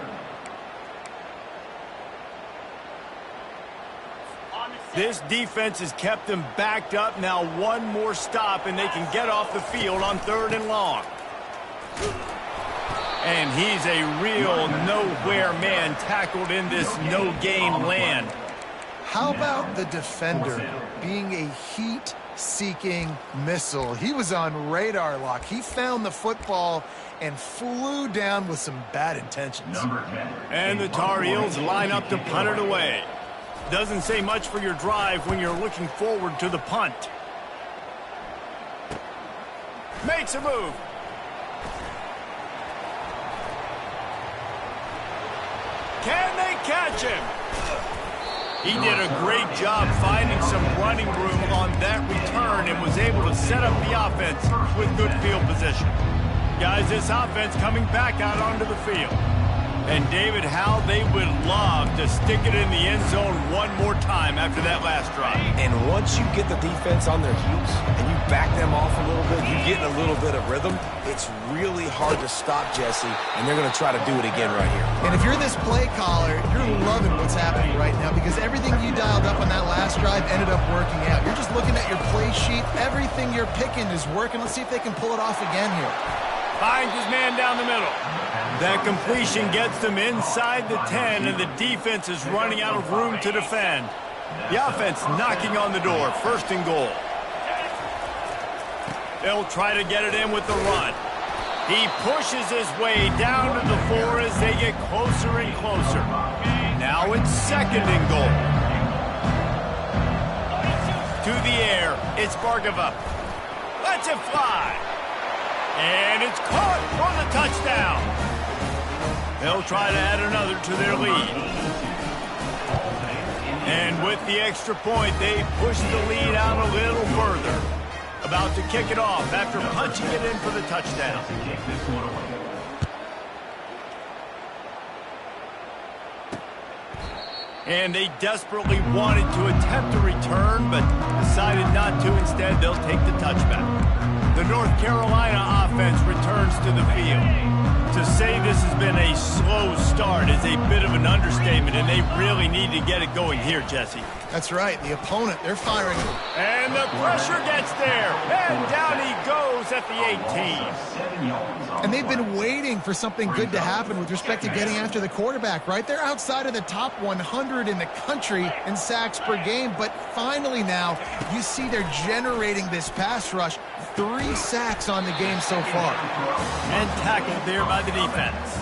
This defense has kept them backed up. Now one more stop, and they can get off the field on 3rd and long. And he's a real nowhere man tackled in this no-gain land. How about the defender being a heat-seeking missile? He was on radar lock. He found the football and flew down with some bad intentions. And the Tar Heels line up to punt it away. Doesn't say much for your drive when you're looking forward to the punt. Makes a move. Can they catch him? He did a great job finding some running room on that return and was able to set up the offense with good field position. Guys, this offense coming back out onto the field. And David, how they would love to stick it in the end zone one more time after that last drive. And once you get the defense on their heels and you back them off a little bit, you get in a little bit of rhythm, it's really hard to stop, Jesse, and they're going to try to do it again right here. And if you're this play caller, you're loving what's happening right now because everything you dialed up on that last drive ended up working out. You're just looking at your play sheet. Everything you're picking is working. Let's see if they can pull it off again here. Finds his man down the middle. That completion gets them inside the 10, and the defense is running out of room to defend. The offense knocking on the door, 1st and goal. They'll try to get it in with the run. He pushes his way down to the 4 as they get closer and closer. Now it's 2nd and goal. To the air, it's Bargava. Lets it fly. And it's caught for the touchdown. They'll try to add another to their lead. And with the extra point, they push the lead out a little further. About to kick it off after punching it in for the touchdown. And they desperately wanted to attempt a return, but decided not to. Instead, they'll take the touchback. The North Carolina offense returns to the field. To say this has been a slow start is a bit of an understatement, and they really need to get it going here, Jesse. That's right. The opponent, they're firing. And the pressure gets there. And down he goes at the 18. And they've been waiting for something good to happen with respect to getting after the quarterback, right? They're outside of the top 100 in the country in sacks per game, but finally now you see they're generating this pass rush. 3 sacks on the game so far. And tackled there by the defense.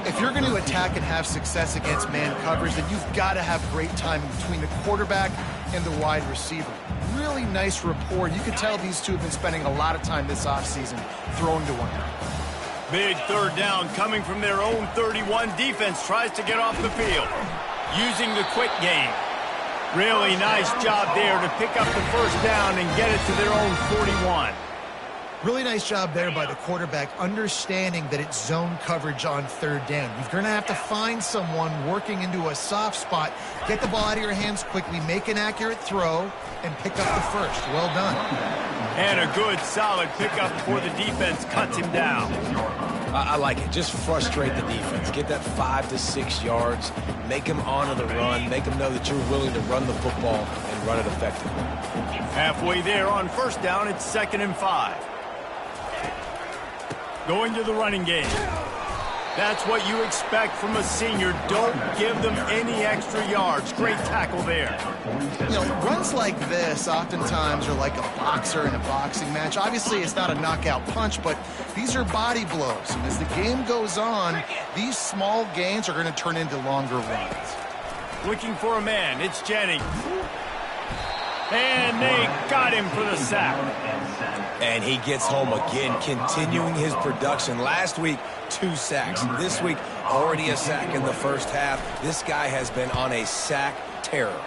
If you're going to attack and have success against man coverage, then you've got to have great timing between the quarterback and the wide receiver. Really nice rapport. You could tell these two have been spending a lot of time this offseason throwing to one another. Big 3rd down coming from their own 31. Defense tries to get off the field. Using the quick game. Really nice job there to pick up the 1st down and get it to their own 41. Really nice job there by the quarterback, understanding that it's zone coverage on 3rd down. You're going to have to find someone working into a soft spot, get the ball out of your hands quickly, make an accurate throw, and pick up the 1st. Well done. And a good, solid pickup before the defense cuts him down. I like it. Just frustrate the defense. Get that 5 to 6 yards. Make them honor the run. Make them know that you're willing to run the football and run it effectively. Halfway there on 1st down, it's 2nd and 5. Going to the running game. That's what you expect from a senior. Don't give them any extra yards. Great tackle there. You know, runs like this oftentimes are like a boxer in a boxing match. Obviously, it's not a knockout punch, but these are body blows. And as the game goes on, these small gains are going to turn into longer runs. Looking for a man. It's Jennings. And they got him for the sack. And he gets home again, continuing his production. Last week, 2 sacks. This week, already a sack in the 1st half. This guy has been on a sack terror.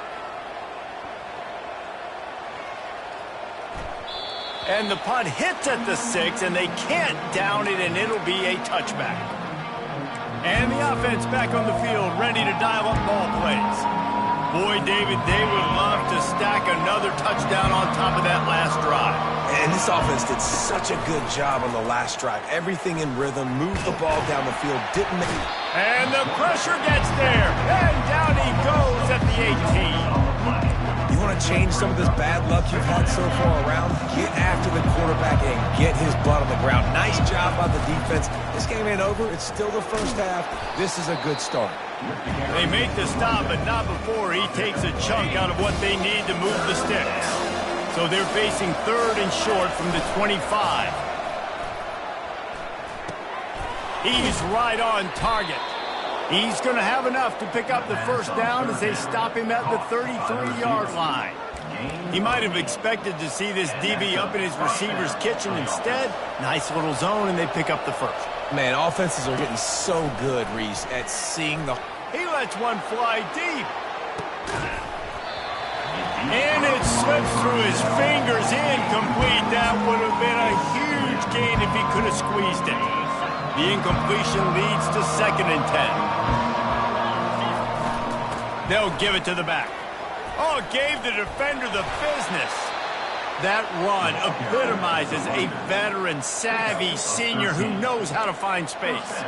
And the punt hits at the 6, and they can't down it, and it'll be a touchback. And the offense back on the field, ready to dial up ball plays. Boy, David, they would love to stack another touchdown on top of that last drive. And this offense did such a good job on the last drive. Everything in rhythm, moved the ball down the field, didn't make it. And the pressure gets there, and down he goes at the 18. You want to change some of this bad luck you've had so far around? Get after the quarterback and get his butt on the ground. Nice job by the defense. This game ain't over. It's still the 1st half. This is a good start. They make the stop, but not before he takes a chunk out of what they need to move the sticks. So they're facing 3rd and short from the 25. He's right on target. He's going to have enough to pick up the 1st down as they stop him at the 33-yard line. He might have expected to see this DB up in his receiver's kitchen. Instead, nice little zone, and they pick up the 1st. Man, offenses are getting so good, Reese, at seeing the... He lets one fly deep. And it slips through his fingers, incomplete. That would have been a huge gain if he could have squeezed it. The incompletion leads to 2nd and 10. They'll give it to the back. Oh, gave the defender the business. That run epitomizes a veteran, savvy senior who knows how to find space.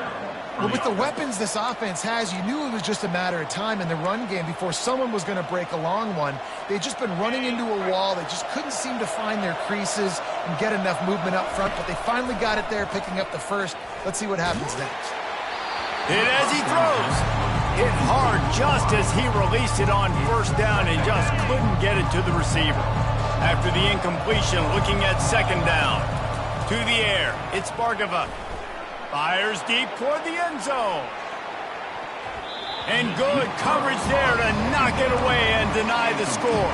Well, with the weapons this offense has, you knew it was just a matter of time in the run game before someone was going to break a long one. They'd just been running into a wall. They just couldn't seem to find their creases and get enough movement up front, but they finally got it there, picking up the first. Let's see what happens next. Hit as he throws. Hit hard just as he released it on 1st down and just couldn't get it to the receiver. After the incompletion, looking at 2nd down. To the air, it's Bargava. Fires deep toward the end zone. And good coverage there to knock it away and deny the score.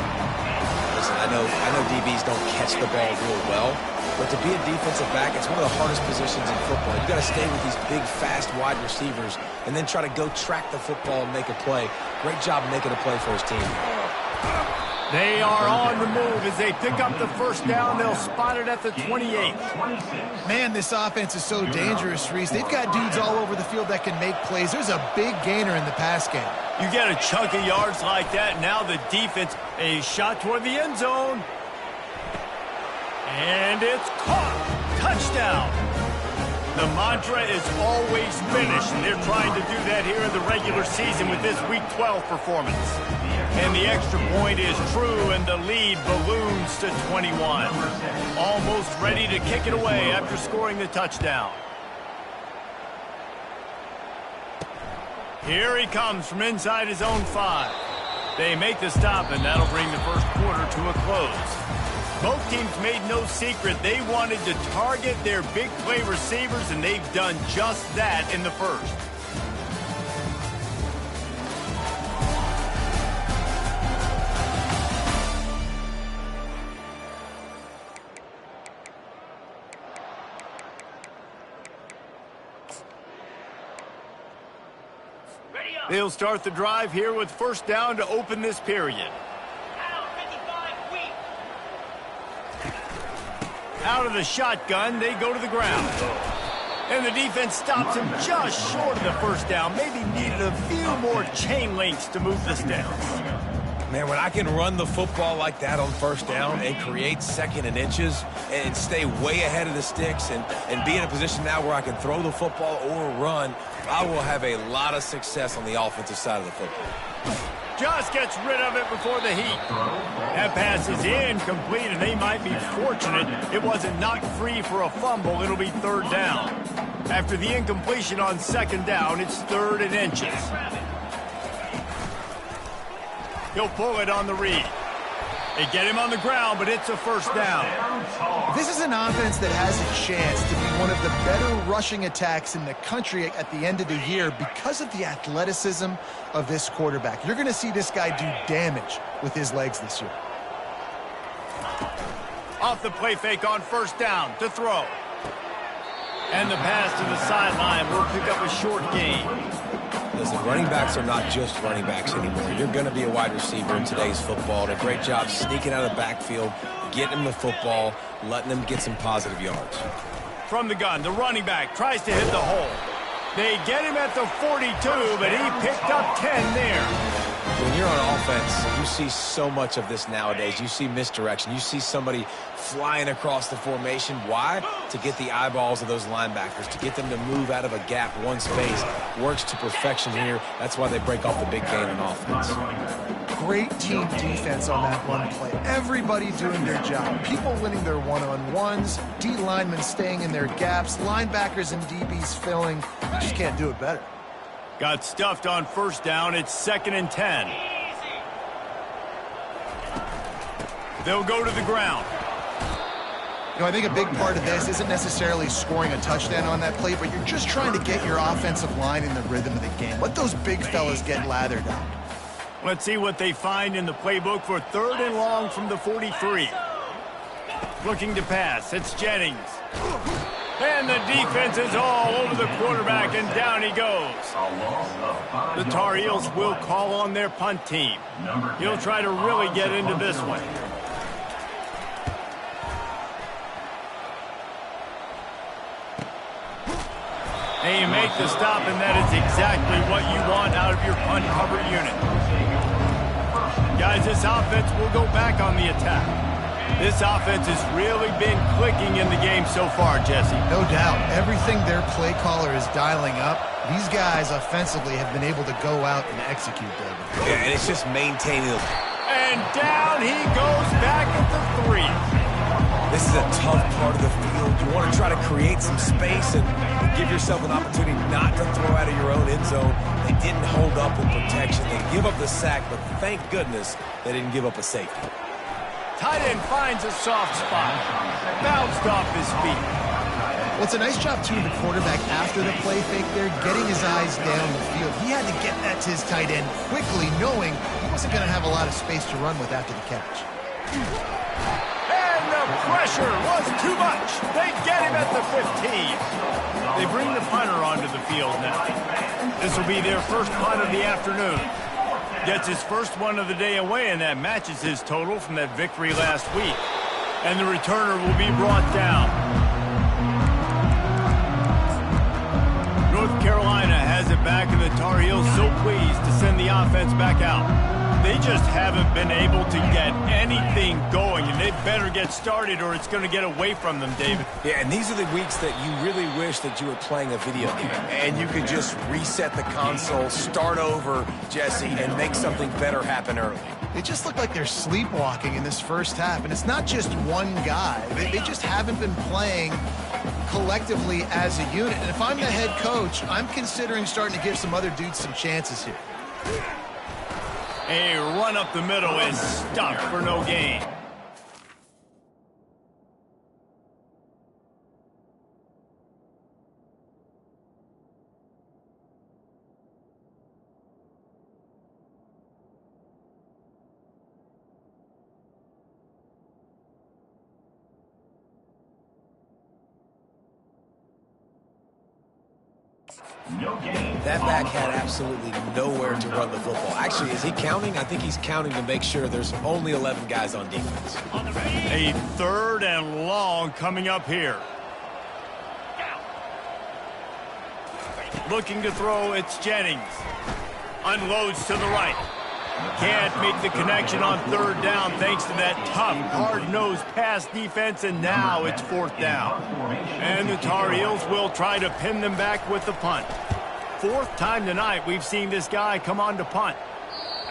Listen, I know DBs don't catch the ball real well, but to be a defensive back, it's one of the hardest positions in football. You got to stay with these big, fast, wide receivers and then try to go track the football and make a play. Great job making a play for his team. They are on the move as they pick up the 1st down. They'll spot it at the 28. Man, this offense is so dangerous, Reese. They've got dudes all over the field that can make plays. There's a big gainer in the pass game. You get a chunk of yards like that. Now the defense, a shot toward the end zone. And it's caught. Touchdown. The mantra is always finish, and they're trying to do that here in the regular season with this Week 12 performance. And the extra point is true, and the lead balloons to 21. Almost ready to kick it away after scoring the touchdown. Here he comes from inside his own 5. They make the stop, and that'll bring the first quarter to a close. Both teams made no secret they wanted to target their big play receivers, and they've done just that in the first. They'll start the drive here with 1st down to open this period. Out of the shotgun, they go to the ground. And the defense stops him just short of the 1st down. Maybe needed a few more chain links to move the sticks. Man, when I can run the football like that on 1st down and create 2nd and inches and stay way ahead of the sticks and be in a position now where I can throw the football or run, I will have a lot of success on the offensive side of the football. Just gets rid of it before the heat. That pass is incomplete, and they might be fortunate it wasn't knocked free for a fumble. It'll be 3rd down. After the incompletion on 2nd down, it's 3rd and inches. He'll pull it on the read. They get him on the ground, but it's a 1st down. This is an offense that has a chance to be one of the better rushing attacks in the country at the end of the year because of the athleticism of this quarterback. You're going to see this guy do damage with his legs this year. Off the play fake on 1st down to throw. And the pass to the sideline will pick up a short gain. Listen, running backs are not just running backs anymore. You're going to be a wide receiver in today's football. And a great job sneaking out of the backfield, getting him the football, letting them get some positive yards. From the gun, the running back tries to hit the hole. They get him at the 42, but he picked up 10 there. When you're on offense, you see so much of this nowadays. You see misdirection. You see somebody flying across the formation. Why? To get the eyeballs of those linebackers, to get them to move out of a gap, one space. Works to perfection here. That's why they break off the big gain in offense. Great team defense on that one play. Everybody doing their job. People winning their one-on-ones, D linemen staying in their gaps, linebackers and DBs filling. You just can't do it better. Got stuffed on 1st down. It's 2nd and 10. They'll go to the ground. You know, I think a big part of this isn't necessarily scoring a touchdown on that play, but you're just trying to get your offensive line in the rhythm of the game. Let those big fellas get lathered up. Let's see what they find in the playbook for 3rd and long from the 43. Looking to pass. It's Jennings. And the defense is all over the quarterback, and down he goes. The Tar Heels will call on their punt team. He'll try to really get into this one. And you make the stop, and that is exactly what you want out of your punt cover unit. Guys, this offense will go back on the attack. This offense has really been clicking in the game so far, Jesse. No doubt. Everything their play caller is dialing up, these guys offensively have been able to go out and execute, David. Yeah, and it's just maintaining them. And down he goes back at the 3. This is a tough part of the field. You want to try to create some space and give yourself an opportunity not to throw out of your own end zone. They didn't hold up with protection. They give up the sack, but thank goodness they didn't give up a safety. Tight end finds a soft spot. Bounced off his feet. Well, it's a nice job, too, of the quarterback after the play fake there, getting his eyes down the field. He had to get that to his tight end quickly, knowing he wasn't going to have a lot of space to run with after the catch. And the pressure was too much. They get him at the 15. They bring the punter onto the field now. This will be their first punt of the afternoon. Gets his first one of the day away, and that matches his total from that victory last week. And the returner will be brought down. North Carolina has it back, and the Tar Heels so pleased to send the offense back out. They just haven't been able to get anything going, and they better get started or it's going to get away from them, David. Yeah, and these are the weeks that you really wish that you were playing a video game and you could just reset the console, start over, Jesse, and make something better happen early. They just look like they're sleepwalking in this first half, and it's not just one guy. They just haven't been playing collectively as a unit. And if I'm the head coach, I'm considering starting to give some other dudes some chances here. A run up the middle is stuck for no gain. That back had absolutely nowhere to run the football. Actually, is he counting? I think he's counting to make sure there's only 11 guys on defense. A 3rd and long coming up here. Looking to throw, it's Jennings. Unloads to the right. Can't make the connection on 3rd down thanks to that tough, hard-nosed pass defense, and now it's 4th down. And the Tar Heels will try to pin them back with the punt. 4th time tonight we've seen this guy come on to punt.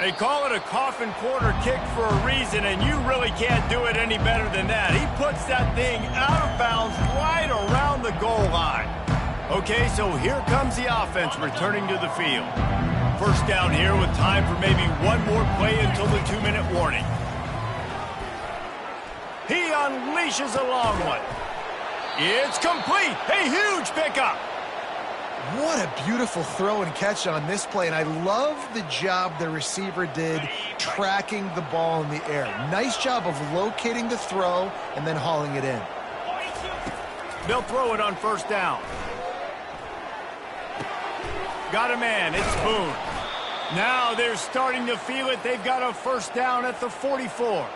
They call it a coffin quarter kick for a reason, and you really can't do it any better than that. He puts that thing out of bounds right around the goal line. Okay, so here comes the offense returning to the field. First down here with time for maybe one more play until the 2-minute warning. He unleashes a long one. It's complete. A huge pickup. What a beautiful throw and catch on this play, and I love the job the receiver did tracking the ball in the air. Nice job of locating the throw and then hauling it in. They'll throw it on 1st down. Got a man. It's Boone. Now they're starting to feel it. They've got a 1st down at the 44.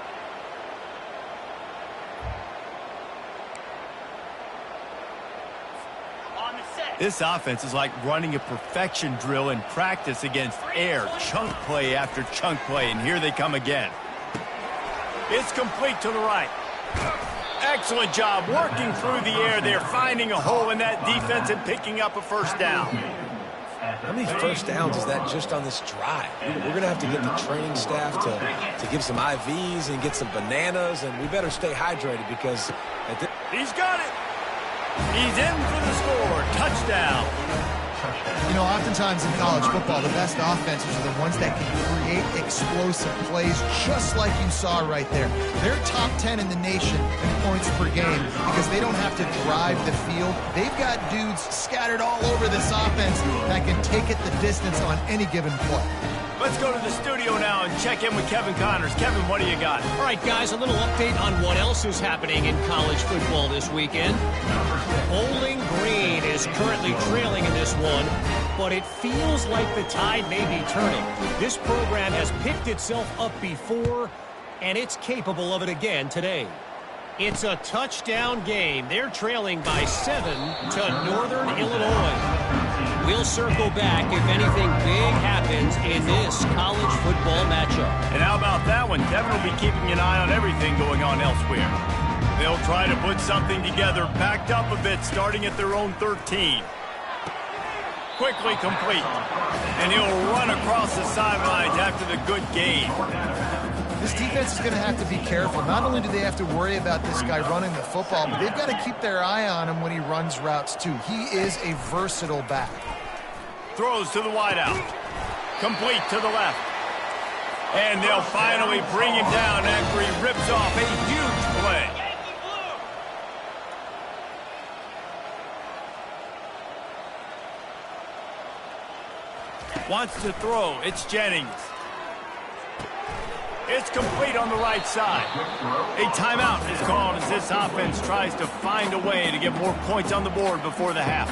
This offense is like running a perfection drill in practice against air, chunk play after chunk play, and here they come again. It's complete to the right. Excellent job working through the air. They're finding a hole in that defense and picking up a 1st down. How many 1st downs is that just on this drive? We're going to have to get the training staff to give some IVs and get some bananas, and we better stay hydrated because... He's got it. He's in for the score. Touchdown. You know, oftentimes in college football, the best offenses are the ones that can create explosive plays, just like you saw right there. They're top 10 in the nation in points per game because they don't have to drive the field. They've got dudes scattered all over this offense that can take it the distance on any given play. Let's go to the studio now and check in with Kevin Connors. Kevin, what do you got? All right, guys, a little update on what else is happening in college football this weekend. Bowling Green is currently trailing in this one, but it feels like the tide may be turning. This program has picked itself up before, and it's capable of it again today. It's a touchdown game. They're trailing by 7 to Northern Illinois. We'll circle back if anything big happens in this college football matchup. And how about that one? Devin will be keeping an eye on everything going on elsewhere. They'll try to put something together, backed up a bit, starting at their own 13. Quickly complete. And he'll run across the sidelines after the good gain. This defense is going to have to be careful. Not only do they have to worry about this guy running the football, but they've got to keep their eye on him when he runs routes too. He is a versatile back. Throws to the wideout. Complete to the left. And they'll finally bring him down after he rips off a huge play. Wants to throw. It's Jennings. It's complete on the right side. A timeout is called as this offense tries to find a way to get more points on the board before the half.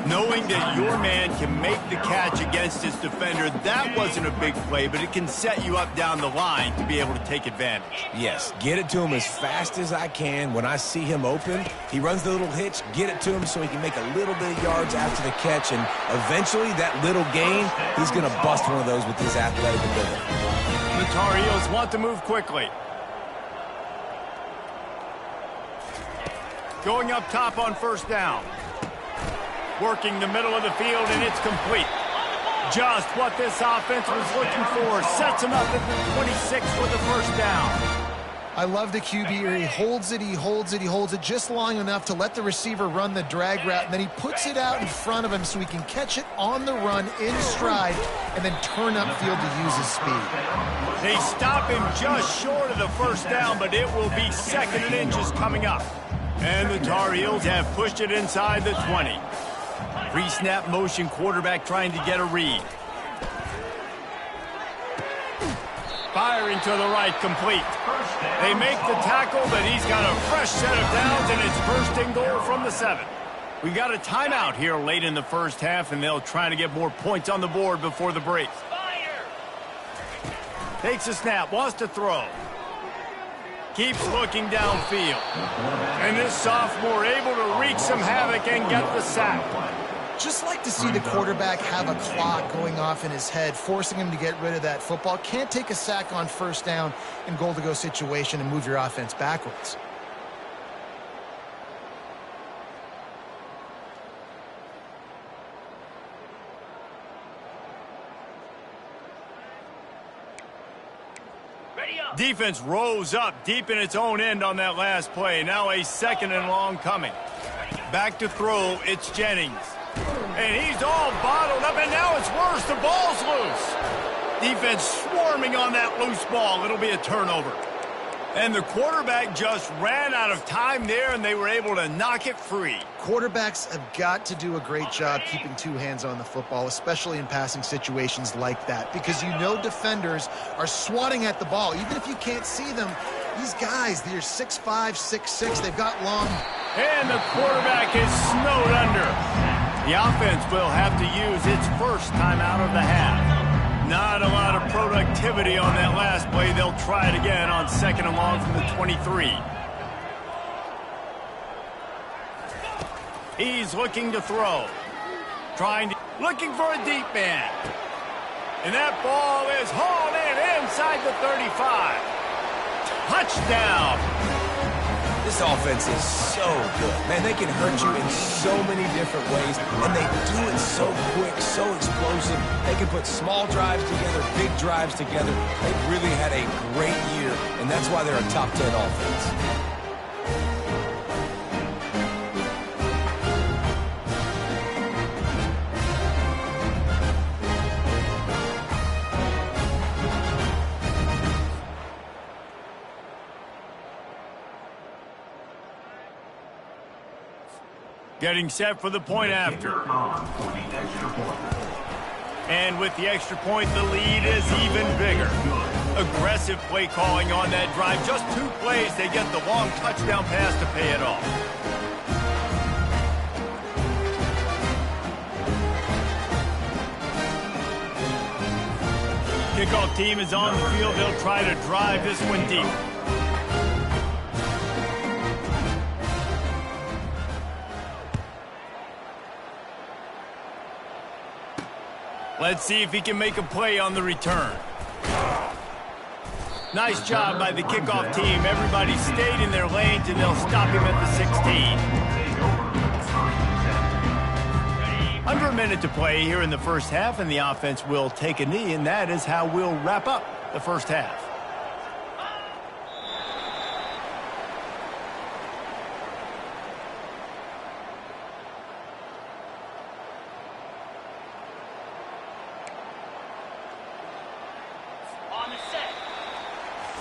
Knowing that your man can make the catch against his defender, that wasn't a big play, but it can set you up down the line to be able to take advantage. Yes, get it to him as fast as I can. When I see him open, he runs the little hitch, get it to him so he can make a little bit of yards after the catch, and eventually that little gain, he's going to bust one of those with his athletic ability. The Tar Heels want to move quickly. Going up top on first down. Working the middle of the field, and it's complete. Just what this offense was looking for. Sets him up at the 26 with the first down. I love the QB here. He holds it, he holds it, he holds it just long enough to let the receiver run the drag route, and then he puts it out in front of him so he can catch it on the run in stride and then turn upfield to use his speed. They stop him just short of the first down, but it will be second and inches coming up. And the Tar Heels have pushed it inside the 20. Pre-snap motion, quarterback trying to get a read. Firing to the right, complete. They make the tackle, but he's got a fresh set of downs, and it's first and goal from the 7. We got a timeout here late in the first half, and they'll try to get more points on the board before the break. Takes a snap, wants to throw. Keeps looking downfield. And this sophomore able to wreak some havoc and get the sack. Just like to see the quarterback have a clock going off in his head, forcing him to get rid of that football. Can't take a sack on first down in goal-to-go situation and move your offense backwards. Defense rose up deep in its own end on that last play. Now a second and long coming. Back to throw, it's Jennings. And he's all bottled up, and now it's worse. The ball's loose. Defense swarming on that loose ball. It'll be a turnover. And the quarterback just ran out of time there, and they were able to knock it free. Quarterbacks have got to do a great job keeping two hands on the football, especially in passing situations like that, because you know defenders are swatting at the ball. Even if you can't see them, these guys, they're 6'5", 6'6", they've got long. And the quarterback is snowed under. The offense will have to use its first timeout of the half. Not a lot of productivity on that last play. They'll try it again on second and long from the 23. He's looking to throw. Looking for a deep man. And that ball is hauled in inside the 35. Touchdown. This offense is so good. Man, they can hurt you in so many different ways, and they do it so quick, so explosive. They can put small drives together, big drives together. They've really had a great year, and that's why they're a top 10 offense. Getting set for the point after. And with the extra point, the lead is even bigger. Aggressive play calling on that drive. Just 2 plays, they get the long touchdown pass to pay it off. Kickoff team is on the field. They'll try to drive this one deep. Let's see if he can make a play on the return. Nice job by the kickoff team. Everybody stayed in their lanes, and they'll stop him at the 16. Under a minute to play here in the first half, and the offense will take a knee, and that is how we'll wrap up the first half.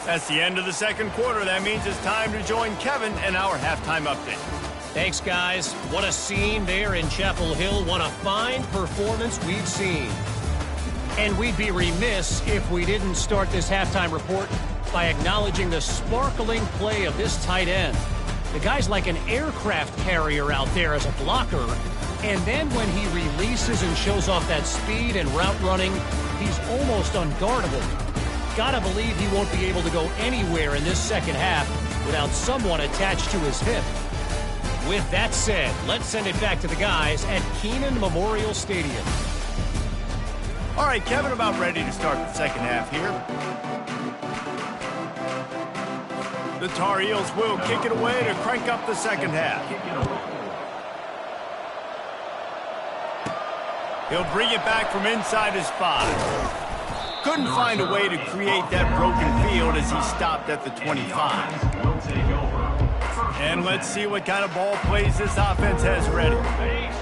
That's the end of the second quarter. That means it's time to join Kevin and our halftime update. Thanks, guys. What a scene there in Chapel Hill. What a fine performance we've seen. And we'd be remiss if we didn't start this halftime report by acknowledging the sparkling play of this tight end. The guy's like an aircraft carrier out there as a blocker. And then when he releases and shows off that speed and route running, he's almost unguardable. Gotta believe he won't be able to go anywhere in this second half without someone attached to his hip. With that said, let's send it back to the guys at Kenan Memorial Stadium. All right, Kevin, about ready to start the second half here. The Tar Heels will kick it away to crank up the second half. He'll bring it back from inside his 5. Couldn't find a way to create that broken field as he stopped at the 25. And let's see what kind of ball plays this offense has ready.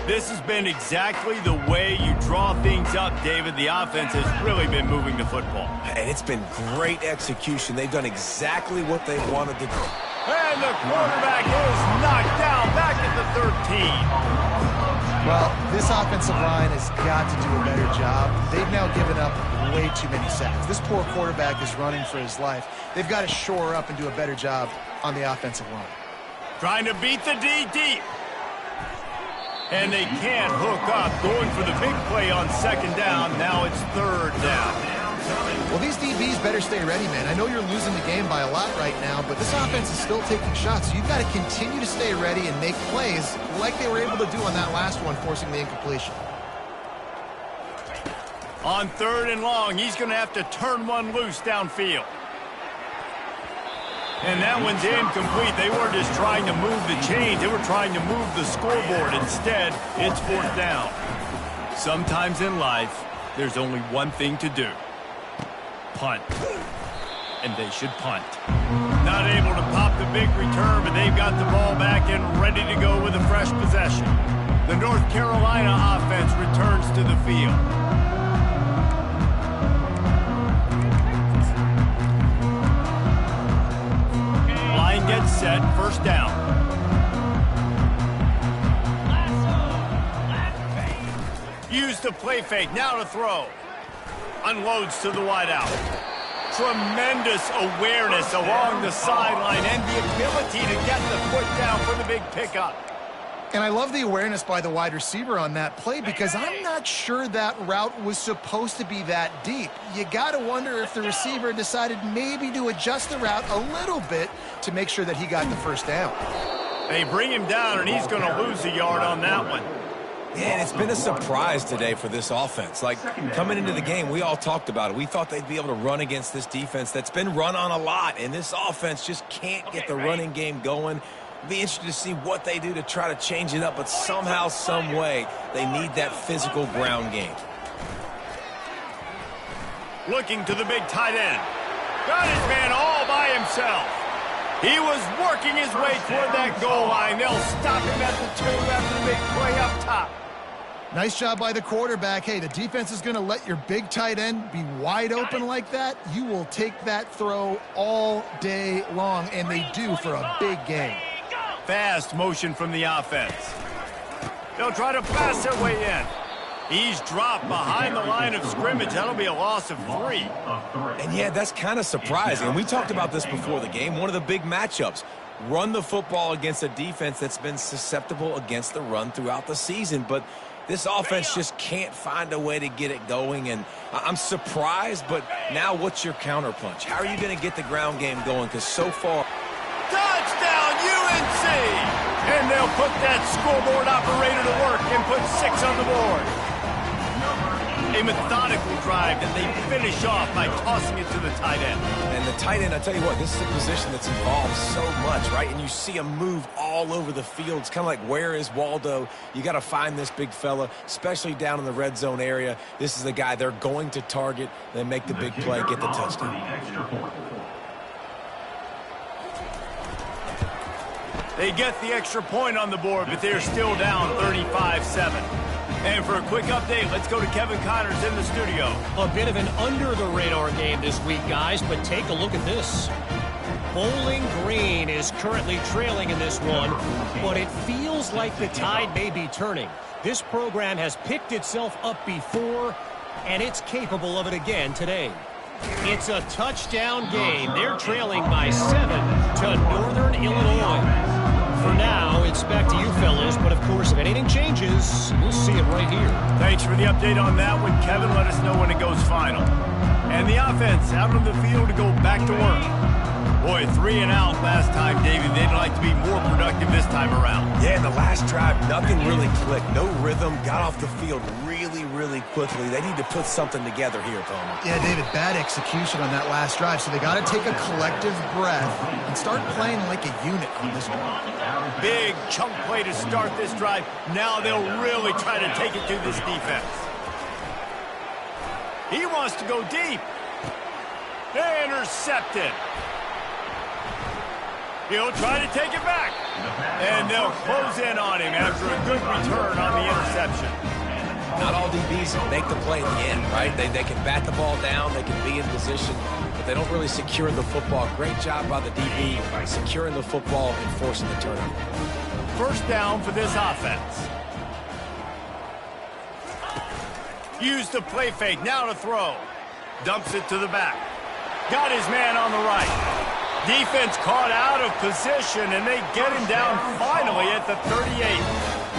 This has been exactly the way you draw things up, David. The offense has really been moving the football. And it's been great execution. They've done exactly what they wanted to do. And the quarterback is knocked down back at the 13. Well, this offensive line has got to do a better job. They've now given up way too many sacks. This poor quarterback is running for his life. They've got to shore up and do a better job on the offensive line. Trying to beat the D deep. And they can't hook up. Going for the big play on second down. Now it's third down. Well, these DBs better stay ready, man. I know you're losing the game by a lot right now, but this offense is still taking shots. So you've got to continue to stay ready and make plays like they were able to do on that last one, forcing the incompletion. On third and long, he's going to have to turn one loose downfield. And that one's incomplete. They weren't just trying to move the chains. They were trying to move the scoreboard. Instead, it's fourth down. Sometimes in life, there's only one thing to do. Punt. And they should punt. Not able to pop the big return, but they've got the ball back and ready to go with a fresh possession. The North Carolina offense returns to the field. Line gets set, first down. Use the play fake, now to throw. Unloads to the wideout. Tremendous awareness along the sideline and the ability to get the foot down for the big pickup. And I love the awareness by the wide receiver on that play because I'm not sure that route was supposed to be that deep. You got to wonder if the receiver decided maybe to adjust the route a little bit to make sure that he got the first down. They bring him down, and he's going to lose a yard on that one. And it's been a surprise today for this offense. Like, coming into the game, we all talked about it. We thought they'd be able to run against this defense that's been run on a lot, and this offense just can't get the running game going. Be interested to see what they do to try to change it up, but somehow, some way, they need that physical ground game. Looking to the big tight end. Got his man all by himself. He was working his way toward that goal line. They'll stop him at the 2 after the big play up top. Nice job by the quarterback. Hey, the defense is going to let your big tight end be wide open like that. You will take that throw all day long, and they do for a big game. Fast motion from the offense. They'll try to pass their way in. He's dropped behind the line of scrimmage. That'll be a loss of 3. And yeah, that's kind of surprising. And we talked about this before the game. One of the big matchups. Run the football against a defense that's been susceptible against the run throughout the season. But this offense just can't find a way to get it going. And I'm surprised, but now what's your counterpunch? How are you going to get the ground game going? Because so far... Touchdown, UNC! And they'll put that scoreboard operator to work and put 6 on the board. A methodical drive that they finish off by tossing it to the tight end. And the tight end, I tell you what, this is a position that's involved so much, right? And you see him move all over the field. It's kind of like, where is Waldo? You got to find this big fella, especially down in the red zone area. This is the guy they're going to target, then make the big play, get the touchdown. They get the extra point on the board, but they're still down 35-7. And for a quick update, let's go to Kevin Connors in the studio. A bit of an under-the-radar game this week, guys, but take a look at this. Bowling Green is currently trailing in this one, but it feels like the tide may be turning. This program has picked itself up before, and it's capable of it again today. It's a touchdown game. They're trailing by 7 to Northern Illinois. For now, it's back to you fellas, but of course, if anything changes, we'll see it right here. Thanks for the update on that one, Kevin. Let us know when it goes final. And the offense out on the field to go back to work. Boy, 3 and out last time, David. They'd like to be more productive this time around. Yeah, in the last drive, nothing really clicked. No rhythm, got off the field really quickly. They need to put something together here, Palmer. Yeah, David, bad execution on that last drive, so they got to take a collective breath and start playing like a unit on this one. Big chunk play to start this drive. Now they'll really try to take it to this defense. He wants to go deep. Intercepted. He'll try to take it back. And they'll close in on him after a good return on the interception. Not all DBs make the play in the end, right? They can bat the ball down, they can be in position, but they don't really secure the football. Great job by the DB securing the football and forcing the turnover. First down for this offense. Use the play fake, now to throw. Dumps it to the back. Got his man on the right. Defense caught out of position, and they get him down finally at the 38.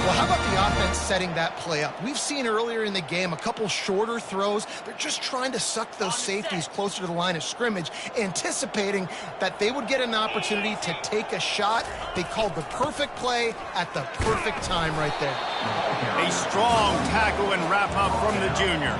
Well, how about the offense setting that play up? We've seen earlier in the game a couple shorter throws. They're just trying to suck those safeties closer to the line of scrimmage, anticipating that they would get an opportunity to take a shot. They called the perfect play at the perfect time right there. A strong tackle and wrap-up from the junior.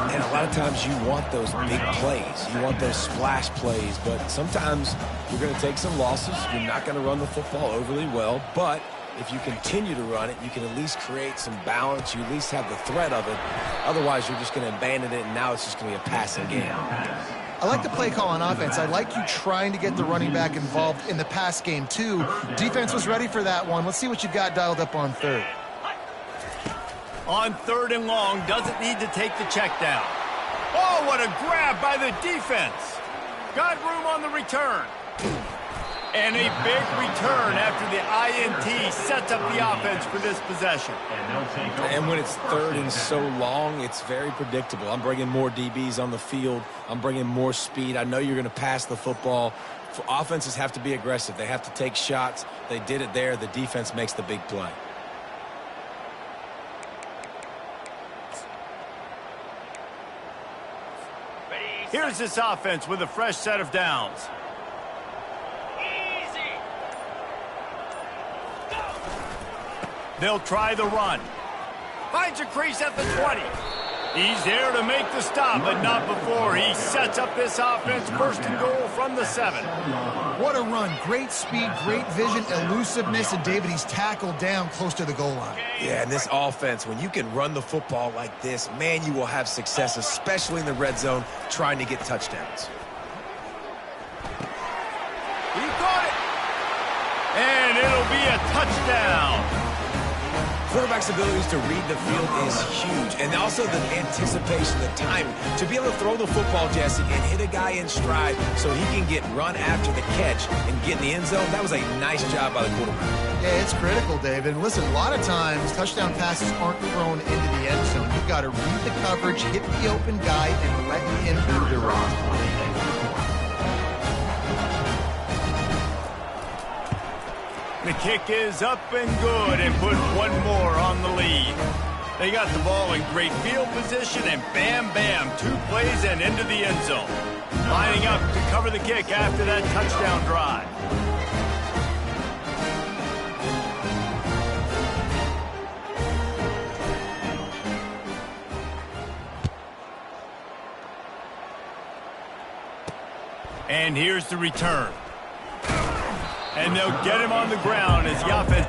And a lot of times you want those big plays. You want those splash plays, but sometimes you're going to take some losses. You're not going to run the football overly well, but if you continue to run it, you can at least create some balance. You at least have the threat of it. Otherwise, you're just going to abandon it, and now it's just going to be a passing game. I like the play call on offense. I like you trying to get the running back involved in the pass game, too. Defense was ready for that one. Let's see what you got dialed up on third. On 3rd and long, doesn't need to take the check down. Oh, what a grab by the defense. Got room on the return. And a big return after the INT sets up the offense for this possession. And when it's 3rd and so long, it's very predictable. I'm bringing more DBs on the field. I'm bringing more speed. I know you're going to pass the football. Offenses have to be aggressive. They have to take shots. They did it there. The defense makes the big play. Here's this offense with a fresh set of downs. They'll try the run. Finds a crease at the 20. He's there to make the stop, but not before he sets up this offense. 1st and goal from the 7. What a run. Great speed, great vision, elusiveness, and David, he's tackled down close to the goal line. Yeah, and this offense, when you can run the football like this, man, you will have success, especially in the red zone, trying to get touchdowns. He caught it. And it'll be a touchdown. Quarterback's abilities to read the field is huge, and also the anticipation, the timing. To be able to throw the football, Jesse, and hit a guy in stride so he can get run after the catch and get in the end zone, that was a nice job by the quarterback. Yeah, it's critical, David. And listen, a lot of times touchdown passes aren't thrown into the end zone. You've got to read the coverage, hit the open guy, and let him do the rest. The kick is up and good and put one more on the lead. They got the ball in great field position and bam, bam, 2 plays and into the end zone. Lining up to cover the kick after that touchdown drive. And here's the return. And they'll get him on the ground as the offense...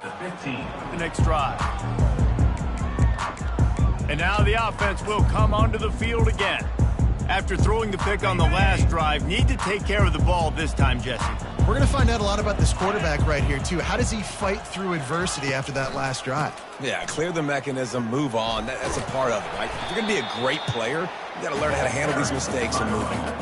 The 15. The next drive. And now the offense will come onto the field again. After throwing the pick on the last drive, need to take care of the ball this time, Jesse. We're going to find out a lot about this quarterback right here, too. How does he fight through adversity after that last drive? Yeah, clear the mechanism, move on. That's a part of it, right? If you're going to be a great player, you got to learn how to handle these mistakes and move on.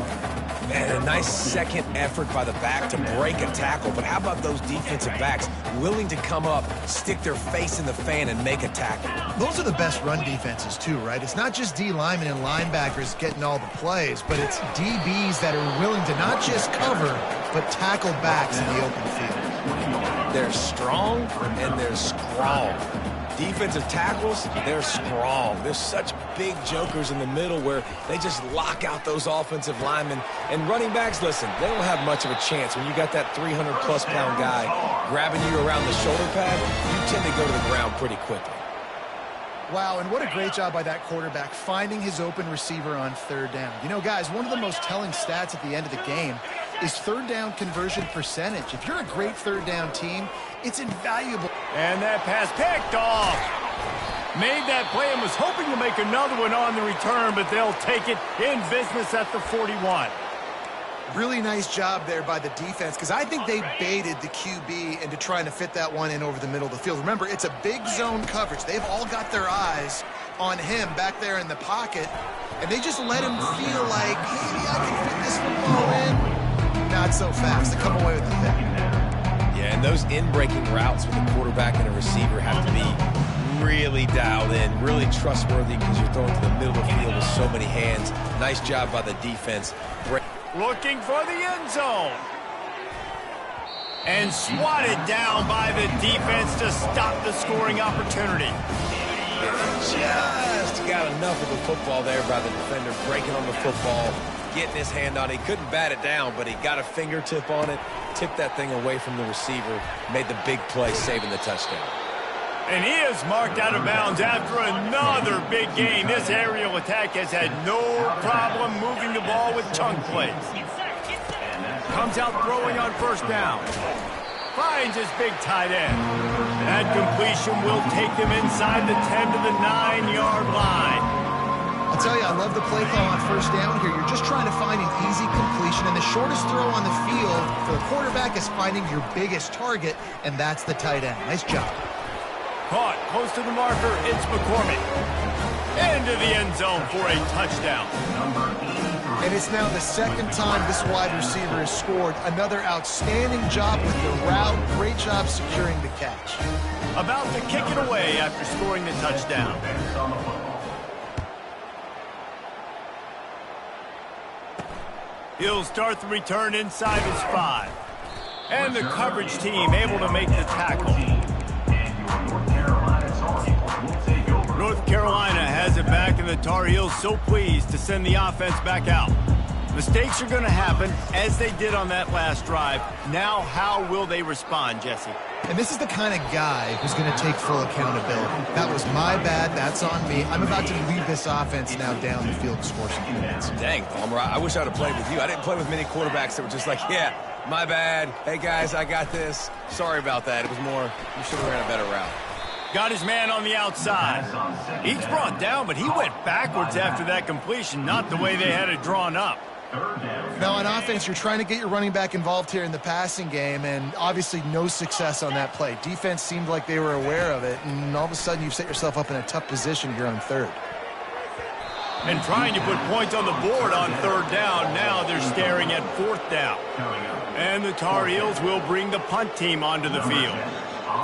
And a nice second effort by the back to break a tackle. But how about those defensive backs willing to come up, stick their face in the fan, and make a tackle? Those are the best run defenses, too, right? It's not just D linemen and linebackers getting all the plays, but it's DBs that are willing to not just cover, but tackle backs in the open field. They're strong and they're strong. Defensive tackles, they're strong. There's such big jokers in the middle where they just lock out those offensive linemen. And running backs, listen, they don't have much of a chance. When you got that 300-plus pound guy grabbing you around the shoulder pad, you tend to go to the ground pretty quickly. Wow, and what a great job by that quarterback finding his open receiver on third down. You know, guys, one of the most telling stats at the end of the game is third down conversion percentage. If you're a great third down team, it's invaluable. And that pass picked off. Made that play and was hoping to make another one on the return, but they'll take it in business at the 41. Really nice job there by the defense, because I think they baited the QB into trying to fit that one in over the middle of the field. Remember, it's a big zone coverage. They've all got their eyes on him back there in the pocket, and they just let him feel like, hey, I can fit this football in. Not so fast. They come away with the pick. Yeah, and those in-breaking routes with a quarterback and a receiver have to be really dialed in, really trustworthy, because you're throwing to the middle of the field with so many hands. Nice job by the defense. Looking for the end zone. And swatted down by the defense to stop the scoring opportunity. Just got enough of the football there by the defender, breaking on the football, getting his hand on it. He couldn't bat it down, but he got a fingertip on it, tipped that thing away from the receiver, made the big play, saving the touchdown. And he is marked out of bounds after another big gain. This aerial attack has had no problem moving the ball with chunk plays. Comes out throwing on first down. Finds his big tight end. That completion will take them inside the 10 to the 9-yard line. I'll tell you, I love the play call on first down here. You're just trying to find an easy completion, and the shortest throw on the field for the quarterback is finding your biggest target, and that's the tight end. Nice job. Caught close to the marker, it's McCormick. Into the end zone for a touchdown. And it's now the second time this wide receiver has scored. Another outstanding job with the route. Great job securing the catch. About to kick it away after scoring the touchdown. He'll start the return inside his 5. And the coverage team able to make the tackle. North Carolina has it back, and the Tar Heels so pleased to send the offense back out. Mistakes are going to happen, as they did on that last drive. Now, how will they respond, Jesse? And this is the kind of guy who's going to take full accountability. That was my bad. That's on me. I'm about to lead this offense now down the field and score some points. Dang, Palmer, I wish I would have played with you. I didn't play with many quarterbacks that were just like, yeah, My bad. Hey, guys, I got this. Sorry about that. It was more, you should have ran a better route. Got his man on the outside. He's brought down, but he went backwards after that completion, not the way they had it drawn up. Now, on offense, you're trying to get your running back involved here in the passing game, and obviously no success on that play. Defense seemed like they were aware of it, and all of a sudden you've set yourself up in a tough position here on third. And trying to put points on the board on third down. Now they're staring at fourth down. And the Tar Heels will bring the punt team onto the field.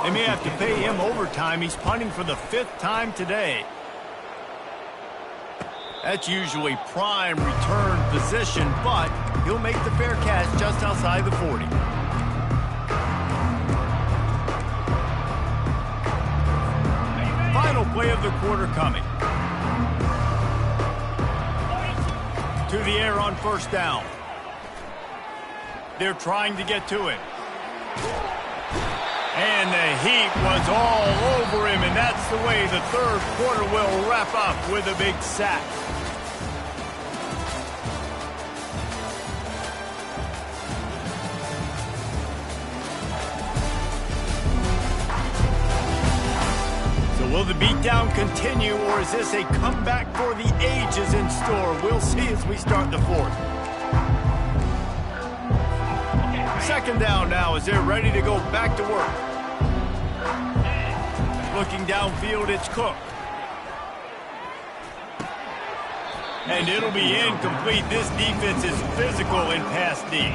They may have to pay him overtime. He's punting for the 5th time today. That's usually prime return position, but he'll make the fair catch just outside the 40. Final play of the quarter coming. To the air on first down. They're trying to get to it. And the heat was all over him, and that's the way the third quarter will wrap up with a big sack. So will the beatdown continue, or is this a comeback for the ages in store? We'll see as we start the fourth. Second down now as they're ready to go back to work. Looking downfield, it's Cook. And it'll be incomplete. This defense is physical in pass D.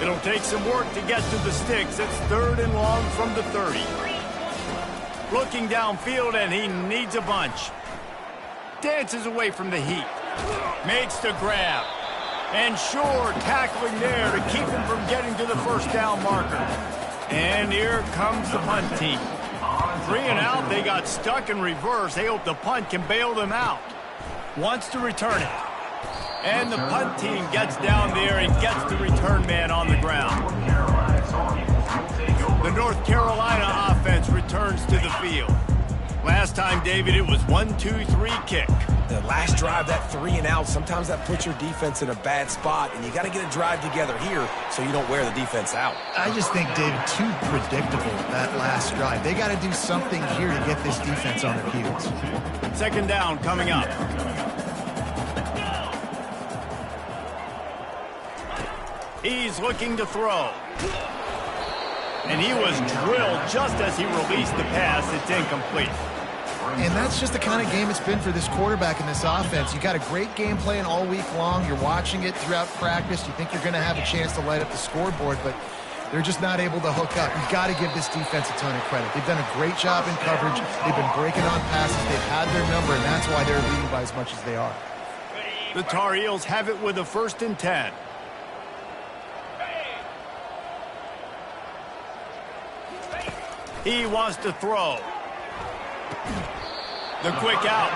It'll take some work to get to the sticks. It's 3rd and long from the 30. Looking downfield, and he needs a bunch. Dances away from the heat. Makes the grab. And Shore tackling there to keep him from getting to the first down marker. And here comes the punt team. 3 and out, they got stuck in reverse. They hope the punt can bail them out. Wants to return it. And the punt team gets down there and gets the return man on the ground. The North Carolina offense returns to the field. Last time, David, it was 1-2-3 kick. The last drive, that 3 and out, sometimes that puts your defense in a bad spot, and you got to get a drive together here so you don't wear the defense out. I just think, David, too predictable, that last drive. They got to do something here to get this defense on their heels. Second down coming up. He's looking to throw. And he was drilled just as he released the pass. It's incomplete. And that's just the kind of game it's been for this quarterback in this offense. You got a great game plan all week long. You're watching it throughout practice. You think you're going to have a chance to light up the scoreboard, but they're just not able to hook up. You've got to give this defense a ton of credit. They've done a great job in coverage. They've been breaking on passes. They've had their number, and that's why they're leading by as much as they are. The Tar Heels have it with a 1st and 10. He wants to throw. The quick out.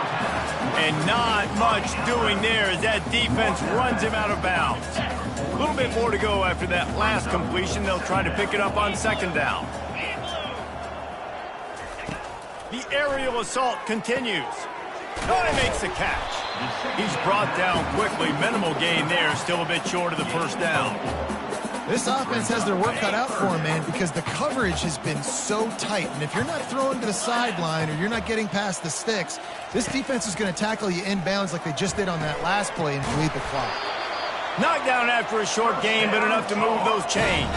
And not much doing there as that defense runs him out of bounds. A little bit more to go after that last completion. They'll try to pick it up on second down. The aerial assault continues. Oh, he makes the catch. He's brought down quickly. Minimal gain there. Still a bit short of the first down. This offense has their work cut out for them, man, because the coverage has been so tight. And if you're not throwing to the sideline or you're not getting past the sticks, this defense is going to tackle you inbounds like they just did on that last play and bleed the clock. Knocked down after a short gain, but enough to move those chains.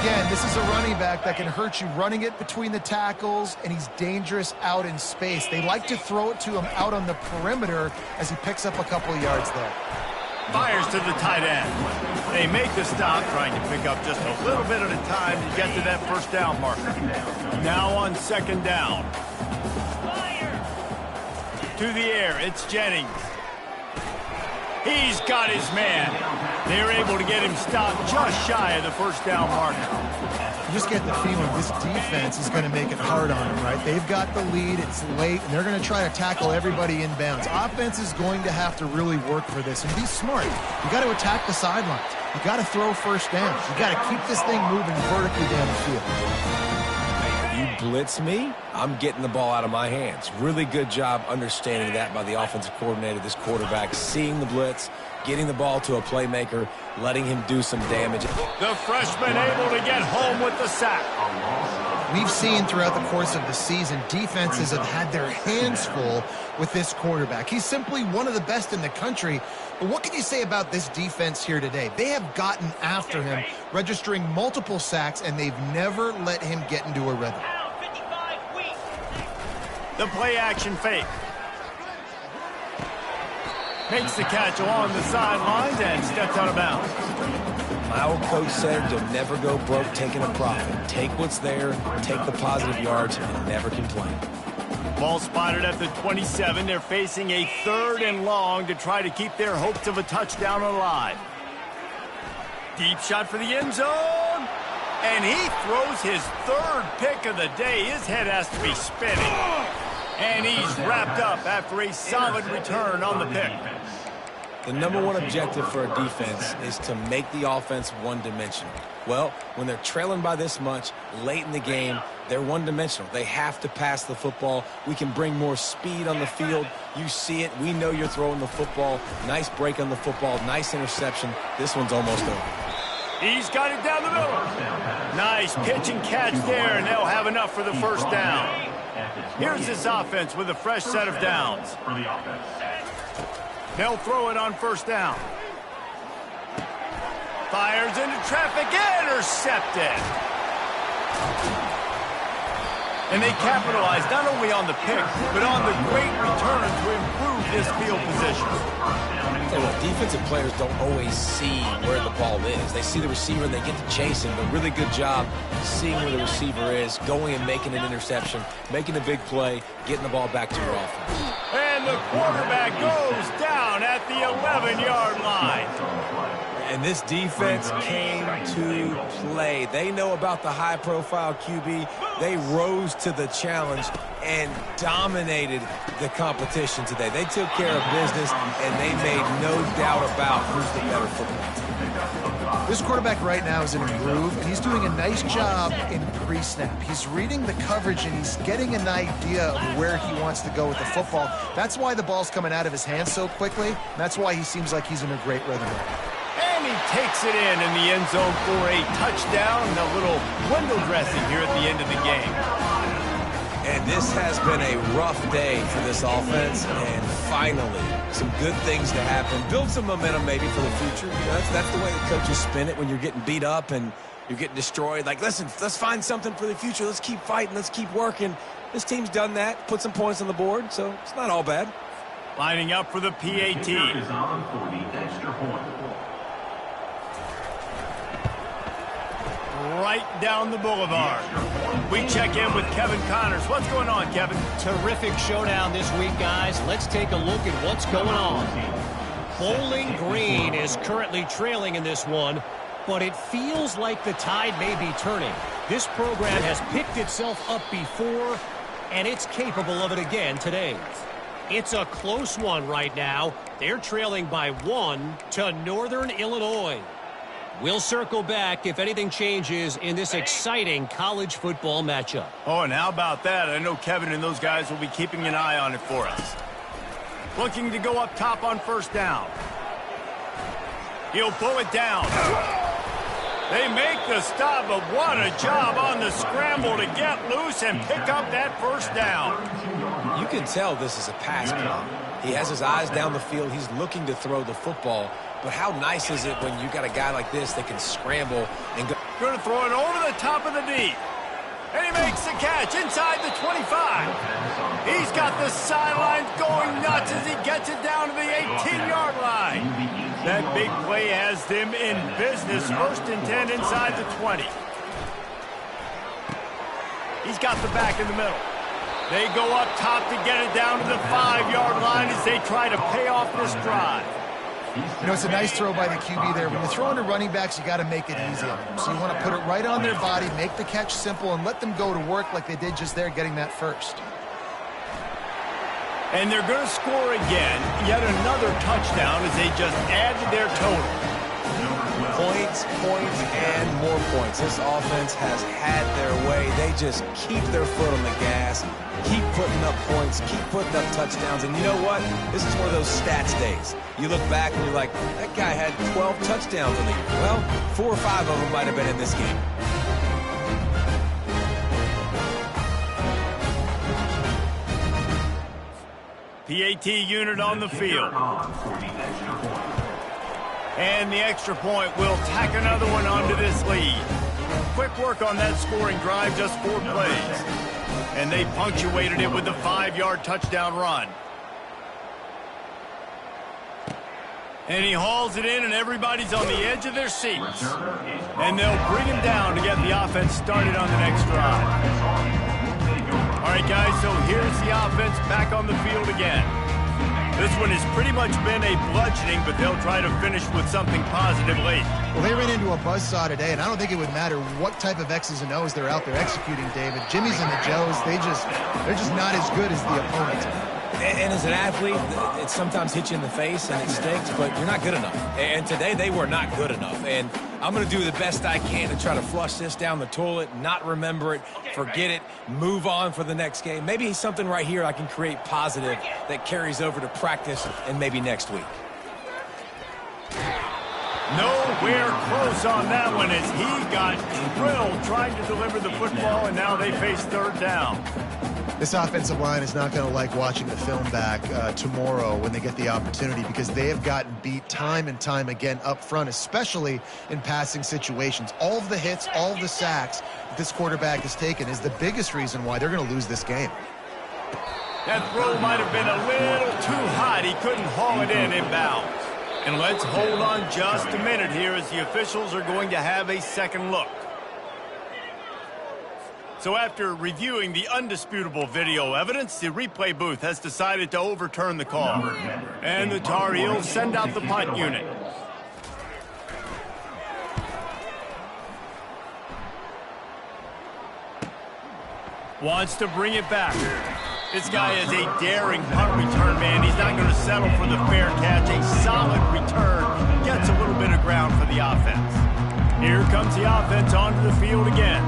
Again, this is a running back that can hurt you running it between the tackles, and he's dangerous out in space. They like to throw it to him out on the perimeter as he picks up a couple of yards there. Fires to the tight end. They make the stop, trying to pick up just a little bit at a time to get to that first down marker. Now on second down. To the air, it's Jennings. He's got his man. They're able to get him stopped just shy of the first down marker. You just get the feeling this defense is going to make it hard on them, right? They've got the lead, it's late, and they're going to try to tackle everybody inbounds. Offense is going to have to really work for this and be smart. You got to attack the sidelines. You got to throw first downs. You got to keep this thing moving vertically down the field. You blitz me, I'm getting the ball out of my hands. Really good job understanding that by the offensive coordinator, this quarterback, seeing the blitz, getting the ball to a playmaker, letting him do some damage. The freshman able to get home with the sack. We've seen throughout the course of the season, defenses have had their hands full with this quarterback. He's simply one of the best in the country. But what can you say about this defense here today? They have gotten after him, registering multiple sacks, and they've never let him get into a rhythm. The play action fake. Makes the catch along the sidelines and steps out of bounds. My old coach said you'll never go broke taking a profit. Take what's there, take the positive yards, and never complain. Ball spotted at the 27. They're facing a 3rd and long to try to keep their hopes of a touchdown alive. Deep shot for the end zone. And he throws his 3rd pick of the day. His head has to be spinning. And he's wrapped up after a solid return on the pick. The number one objective for a defense is to make the offense one-dimensional. Well, when they're trailing by this much late in the game, they're one-dimensional. They have to pass the football. We can bring more speed on the field. You see it. We know you're throwing the football. Nice break on the football. Nice interception. This one's almost over. He's got it down the middle. Nice pitch and catch there, and they'll have enough for the first down. Here's this offense with a fresh set of downs. They'll throw it on first down. Fires into traffic, intercepted. And they capitalize not only on the pick, but on the great return to improve this field position. Tell you what, defensive players don't always see where the ball is. They see the receiver and they get to chase him. A really good job seeing where the receiver is, going and making an interception, making a big play, getting the ball back to your offense. And the quarterback goes down at the 11-yard line. And this defense came to play. They know about the high-profile QB. They rose to the challenge and dominated the competition today. They took care of business, and they made no doubt about who's the better football team. This quarterback right now is in a groove, and he's doing a nice job in pre-snap. He's reading the coverage, and he's getting an idea of where he wants to go with the football. That's why the ball's coming out of his hands so quickly. That's why he seems like he's in a great rhythm. And he takes it in the end zone for a touchdown. A little window dressing here at the end of the game. And this has been a rough day for this offense, and finally, some good things to happen. Build some momentum maybe for the future. You know, that's the way the coaches spin it when you're getting beat up and you're getting destroyed. Like, listen, let's find something for the future. Let's keep fighting. Let's keep working. This team's done that, put some points on the board, so it's not all bad. Lining up for the PAT. Is on for the extra point. Right down the boulevard. We check in with Kevin Connors. What's going on, Kevin? Terrific showdown this week, guys. Let's take a look at what's going on. Bowling Green is currently trailing in this one, but it feels like the tide may be turning. This program has picked itself up before, and it's capable of it again today. It's a close one right now. They're trailing by 1 to Northern Illinois. We'll circle back if anything changes in this exciting college football matchup. Oh, and how about that? I know Kevin and those guys will be keeping an eye on it for us. Looking to go up top on first down. He'll pull it down. They make the stop, but what a job on the scramble to get loose and pick up that first down. You can tell this is a pass play. He has his eyes down the field. He's looking to throw the football. But how nice is it when you got a guy like this that can scramble and go? Going to throw it over the top of the D. And he makes the catch inside the 25. He's got the sidelines going nuts as he gets it down to the 18-yard line. That big play has them in business. 1st and 10 inside the 20. He's got the back in the middle. They go up top to get it down to the 5-yard line as they try to pay off this drive. You know, it's a nice throw by the QB there. When you're throwing to running backs, you got to make it easy on them. So you want to put it right on their body, make the catch simple, and let them go to work like they did just there, getting that first. And they're going to score again. Yet another touchdown as they just add to their total. Points, points, and more points. This offense has had their way. They just keep their foot on the gas, keep putting up points, keep putting up touchdowns. And you know what? This is one of those stats days. You look back and you're like, that guy had 12 touchdowns in the year. Well, 4 or 5 of them might have been in this game. PAT unit on the field. And the extra point will tack another one onto this lead. Quick work on that scoring drive, just 4 plays. And they punctuated it with a 5-yard touchdown run. And he hauls it in, and everybody's on the edge of their seats. And they'll bring him down to get the offense started on the next drive. All right, guys, so here's the offense back on the field again. This one has pretty much been a bludgeoning, but they'll try to finish with something positive late. Well, they ran into a buzzsaw today, and I don't think it would matter what type of X's and O's they're out there executing, David. Jimmy's and the Joes, they're just not as good as the opponent. And as an athlete, it sometimes hits you in the face and it stinks, but you're not good enough. And today they were not good enough. And I'm going to do the best I can to try to flush this down the toilet, not remember it, forget it, move on for the next game. Maybe something right here I can create positive that carries over to practice and maybe next week. Nowhere close on that one as he got drilled trying to deliver the football, and now they face third down. This offensive line is not going to like watching the film back tomorrow when they get the opportunity, because they have gotten beat time and time again up front, especially in passing situations. All of the hits, all of the sacks that this quarterback has taken is the biggest reason why they're going to lose this game. That throw might have been a little too hot. He couldn't haul it in inbounds. And let's hold on just a minute here as the officials are going to have a second look. So after reviewing the undisputable video evidence, the replay booth has decided to overturn the call. And the Tar Heels send out the punt unit. Wants to bring it back. This guy is a daring punt return man. He's not going to settle for the fair catch. A solid return gets a little bit of ground for the offense. Here comes the offense onto the field again.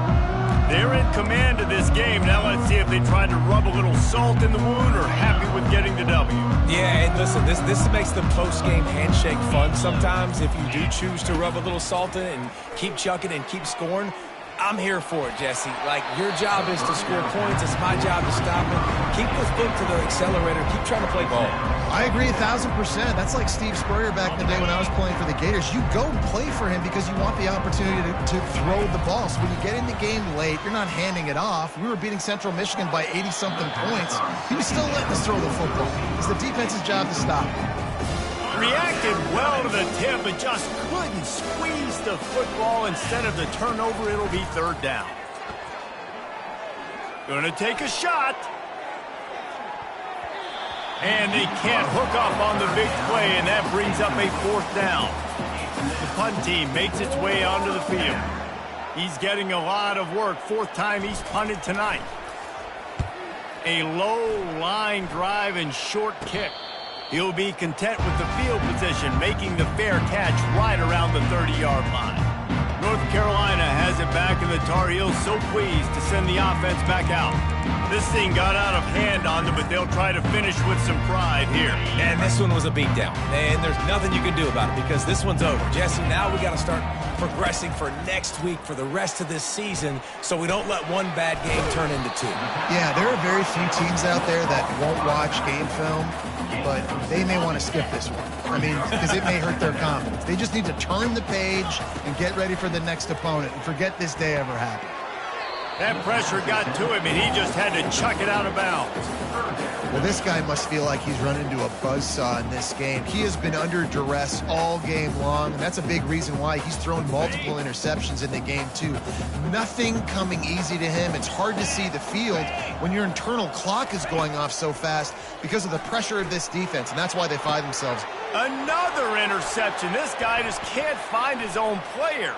They're in command of this game. Now let's see if they try to rub a little salt in the wound or happy with getting the W. Yeah, and listen, this makes the post-game handshake fun sometimes. If you do choose to rub a little salt in it and keep chucking and keep scoring, I'm here for it, Jesse. Like, your job is to score points. It's my job to stop it. Keep the foot to the accelerator. Keep trying to play ball. I agree 1,000%. That's like Steve Spurrier back in the day when I was playing for the Gators. You go and play for him because you want the opportunity to throw the ball. So when you get in the game late, you're not handing it off. We were beating Central Michigan by 80-something points. He was still letting us throw the football. It's the defense's job to stop. Reacted well to the tip, but just couldn't squeeze the football. Instead of the turnover, it'll be third down. Gonna take a shot. And they can't hook up on the big play, and that brings up a fourth down. The punt team makes its way onto the field. He's getting a lot of work. 4th time he's punted tonight. A low line drive and short kick. He'll be content with the field position, making the fair catch right around the 30-yard line. North Carolina has it back, and the Tar Heels so pleased to send the offense back out. This thing got out of hand on them, but they'll try to finish with some pride here. And this one was a beatdown, and there's nothing you can do about it because this one's over. Jesse, now we got to start progressing for next week, for the rest of this season, so we don't let one bad game turn into 2. Yeah, there are very few teams out there that won't watch game film, but they may want to skip this one. I mean, because it may hurt their confidence. They just need to turn the page and get ready for the next opponent and forget this day ever happened. That pressure got to him, and he just had to chuck it out of bounds. Well, this guy must feel like he's run into a buzzsaw in this game. He has been under duress all game long, and that's a big reason why he's thrown multiple interceptions in the game, too. Nothing coming easy to him. It's hard to see the field when your internal clock is going off so fast because of the pressure of this defense, and that's why they find themselves. Another interception. This guy just can't find his own players.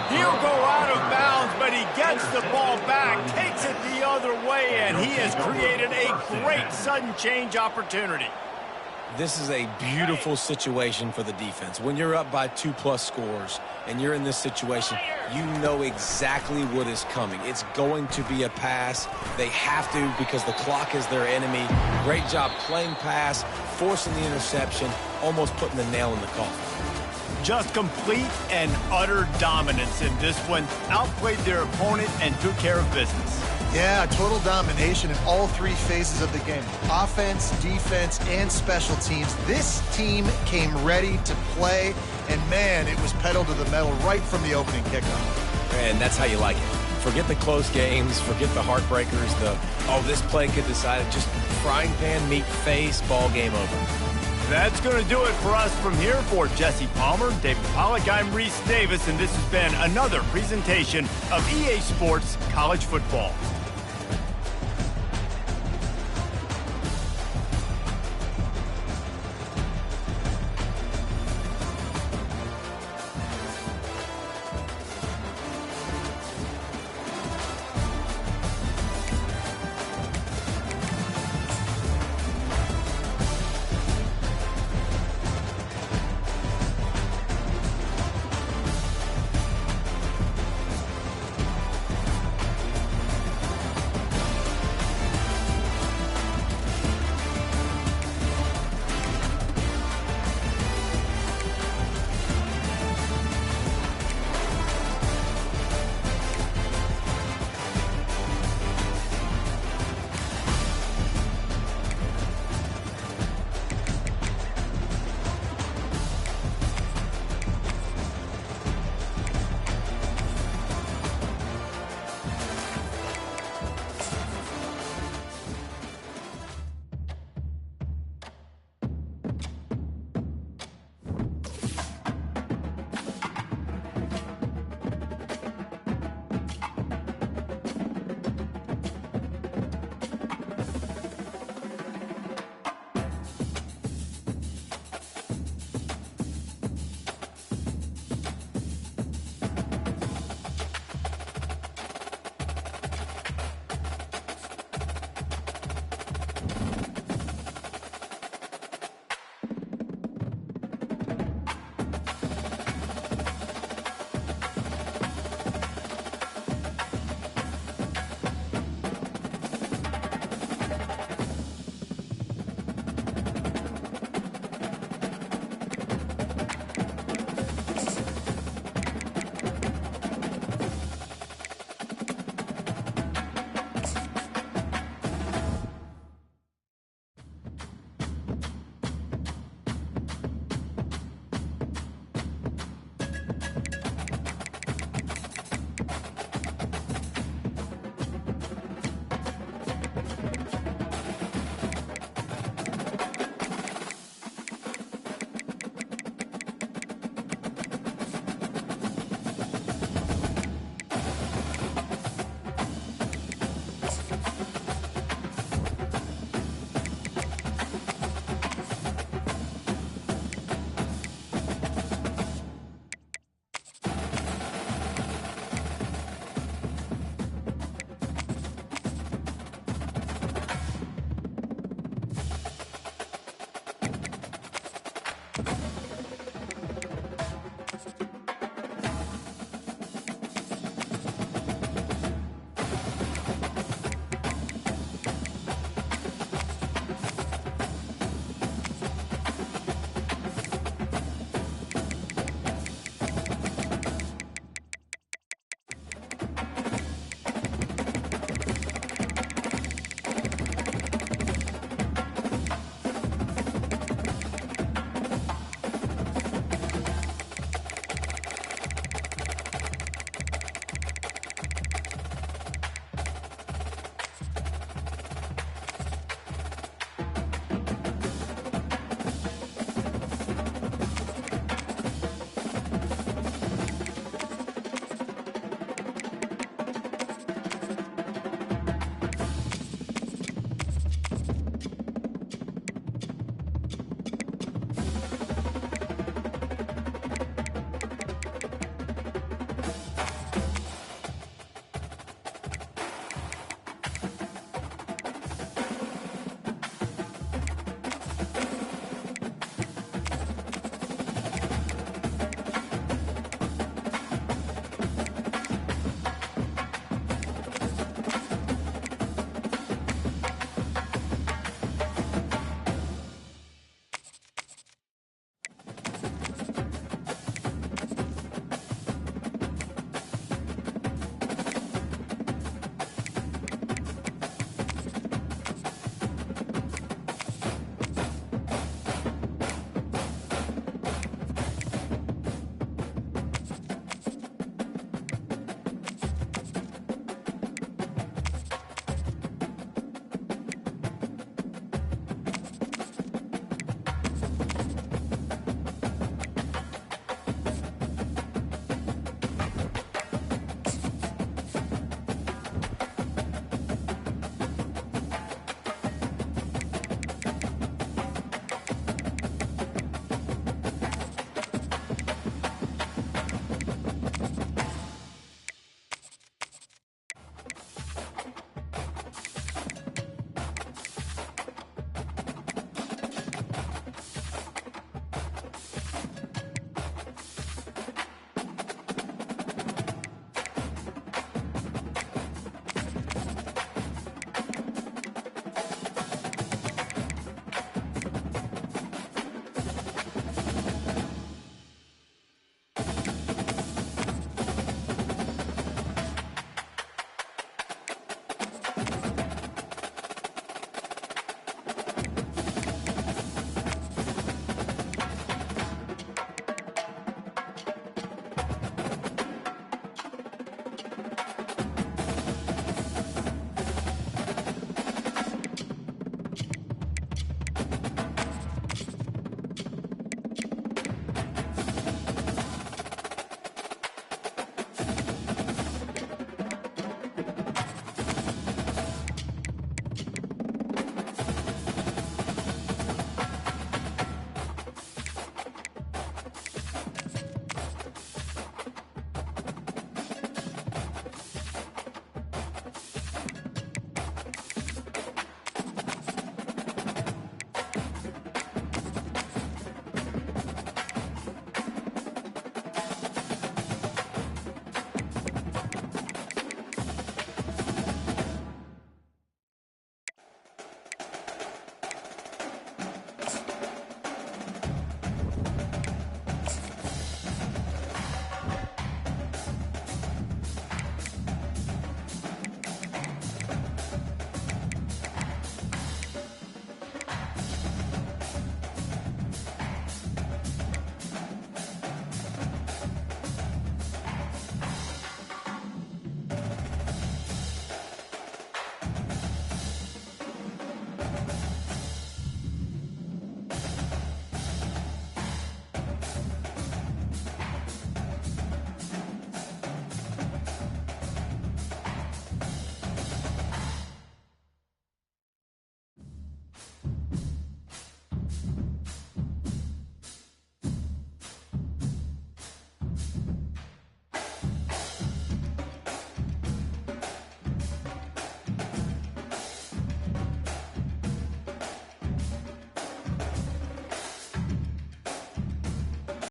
He'll go out of bounds, but he gets the ball back, takes it the other way, and he has created a great sudden change opportunity. This is a beautiful situation for the defense. When you're up by 2+ scores and you're in this situation, you know exactly what is coming. It's going to be a pass. They have to because the clock is their enemy. Great job playing pass, forcing the interception, almost putting the nail in the coffin. Just complete and utter dominance in this one. Outplayed their opponent and took care of business. Yeah, total domination in all three phases of the game. Offense, defense, and special teams. This team came ready to play, and man, it was pedal to the metal right from the opening kickoff. And that's how you like it. Forget the close games, forget the heartbreakers, this play could decide it. Just frying pan, meat face, ball game over. That's going to do it for us from here. For Jesse Palmer, David Pollack, I'm Reese Davis, and this has been another presentation of EA Sports College Football.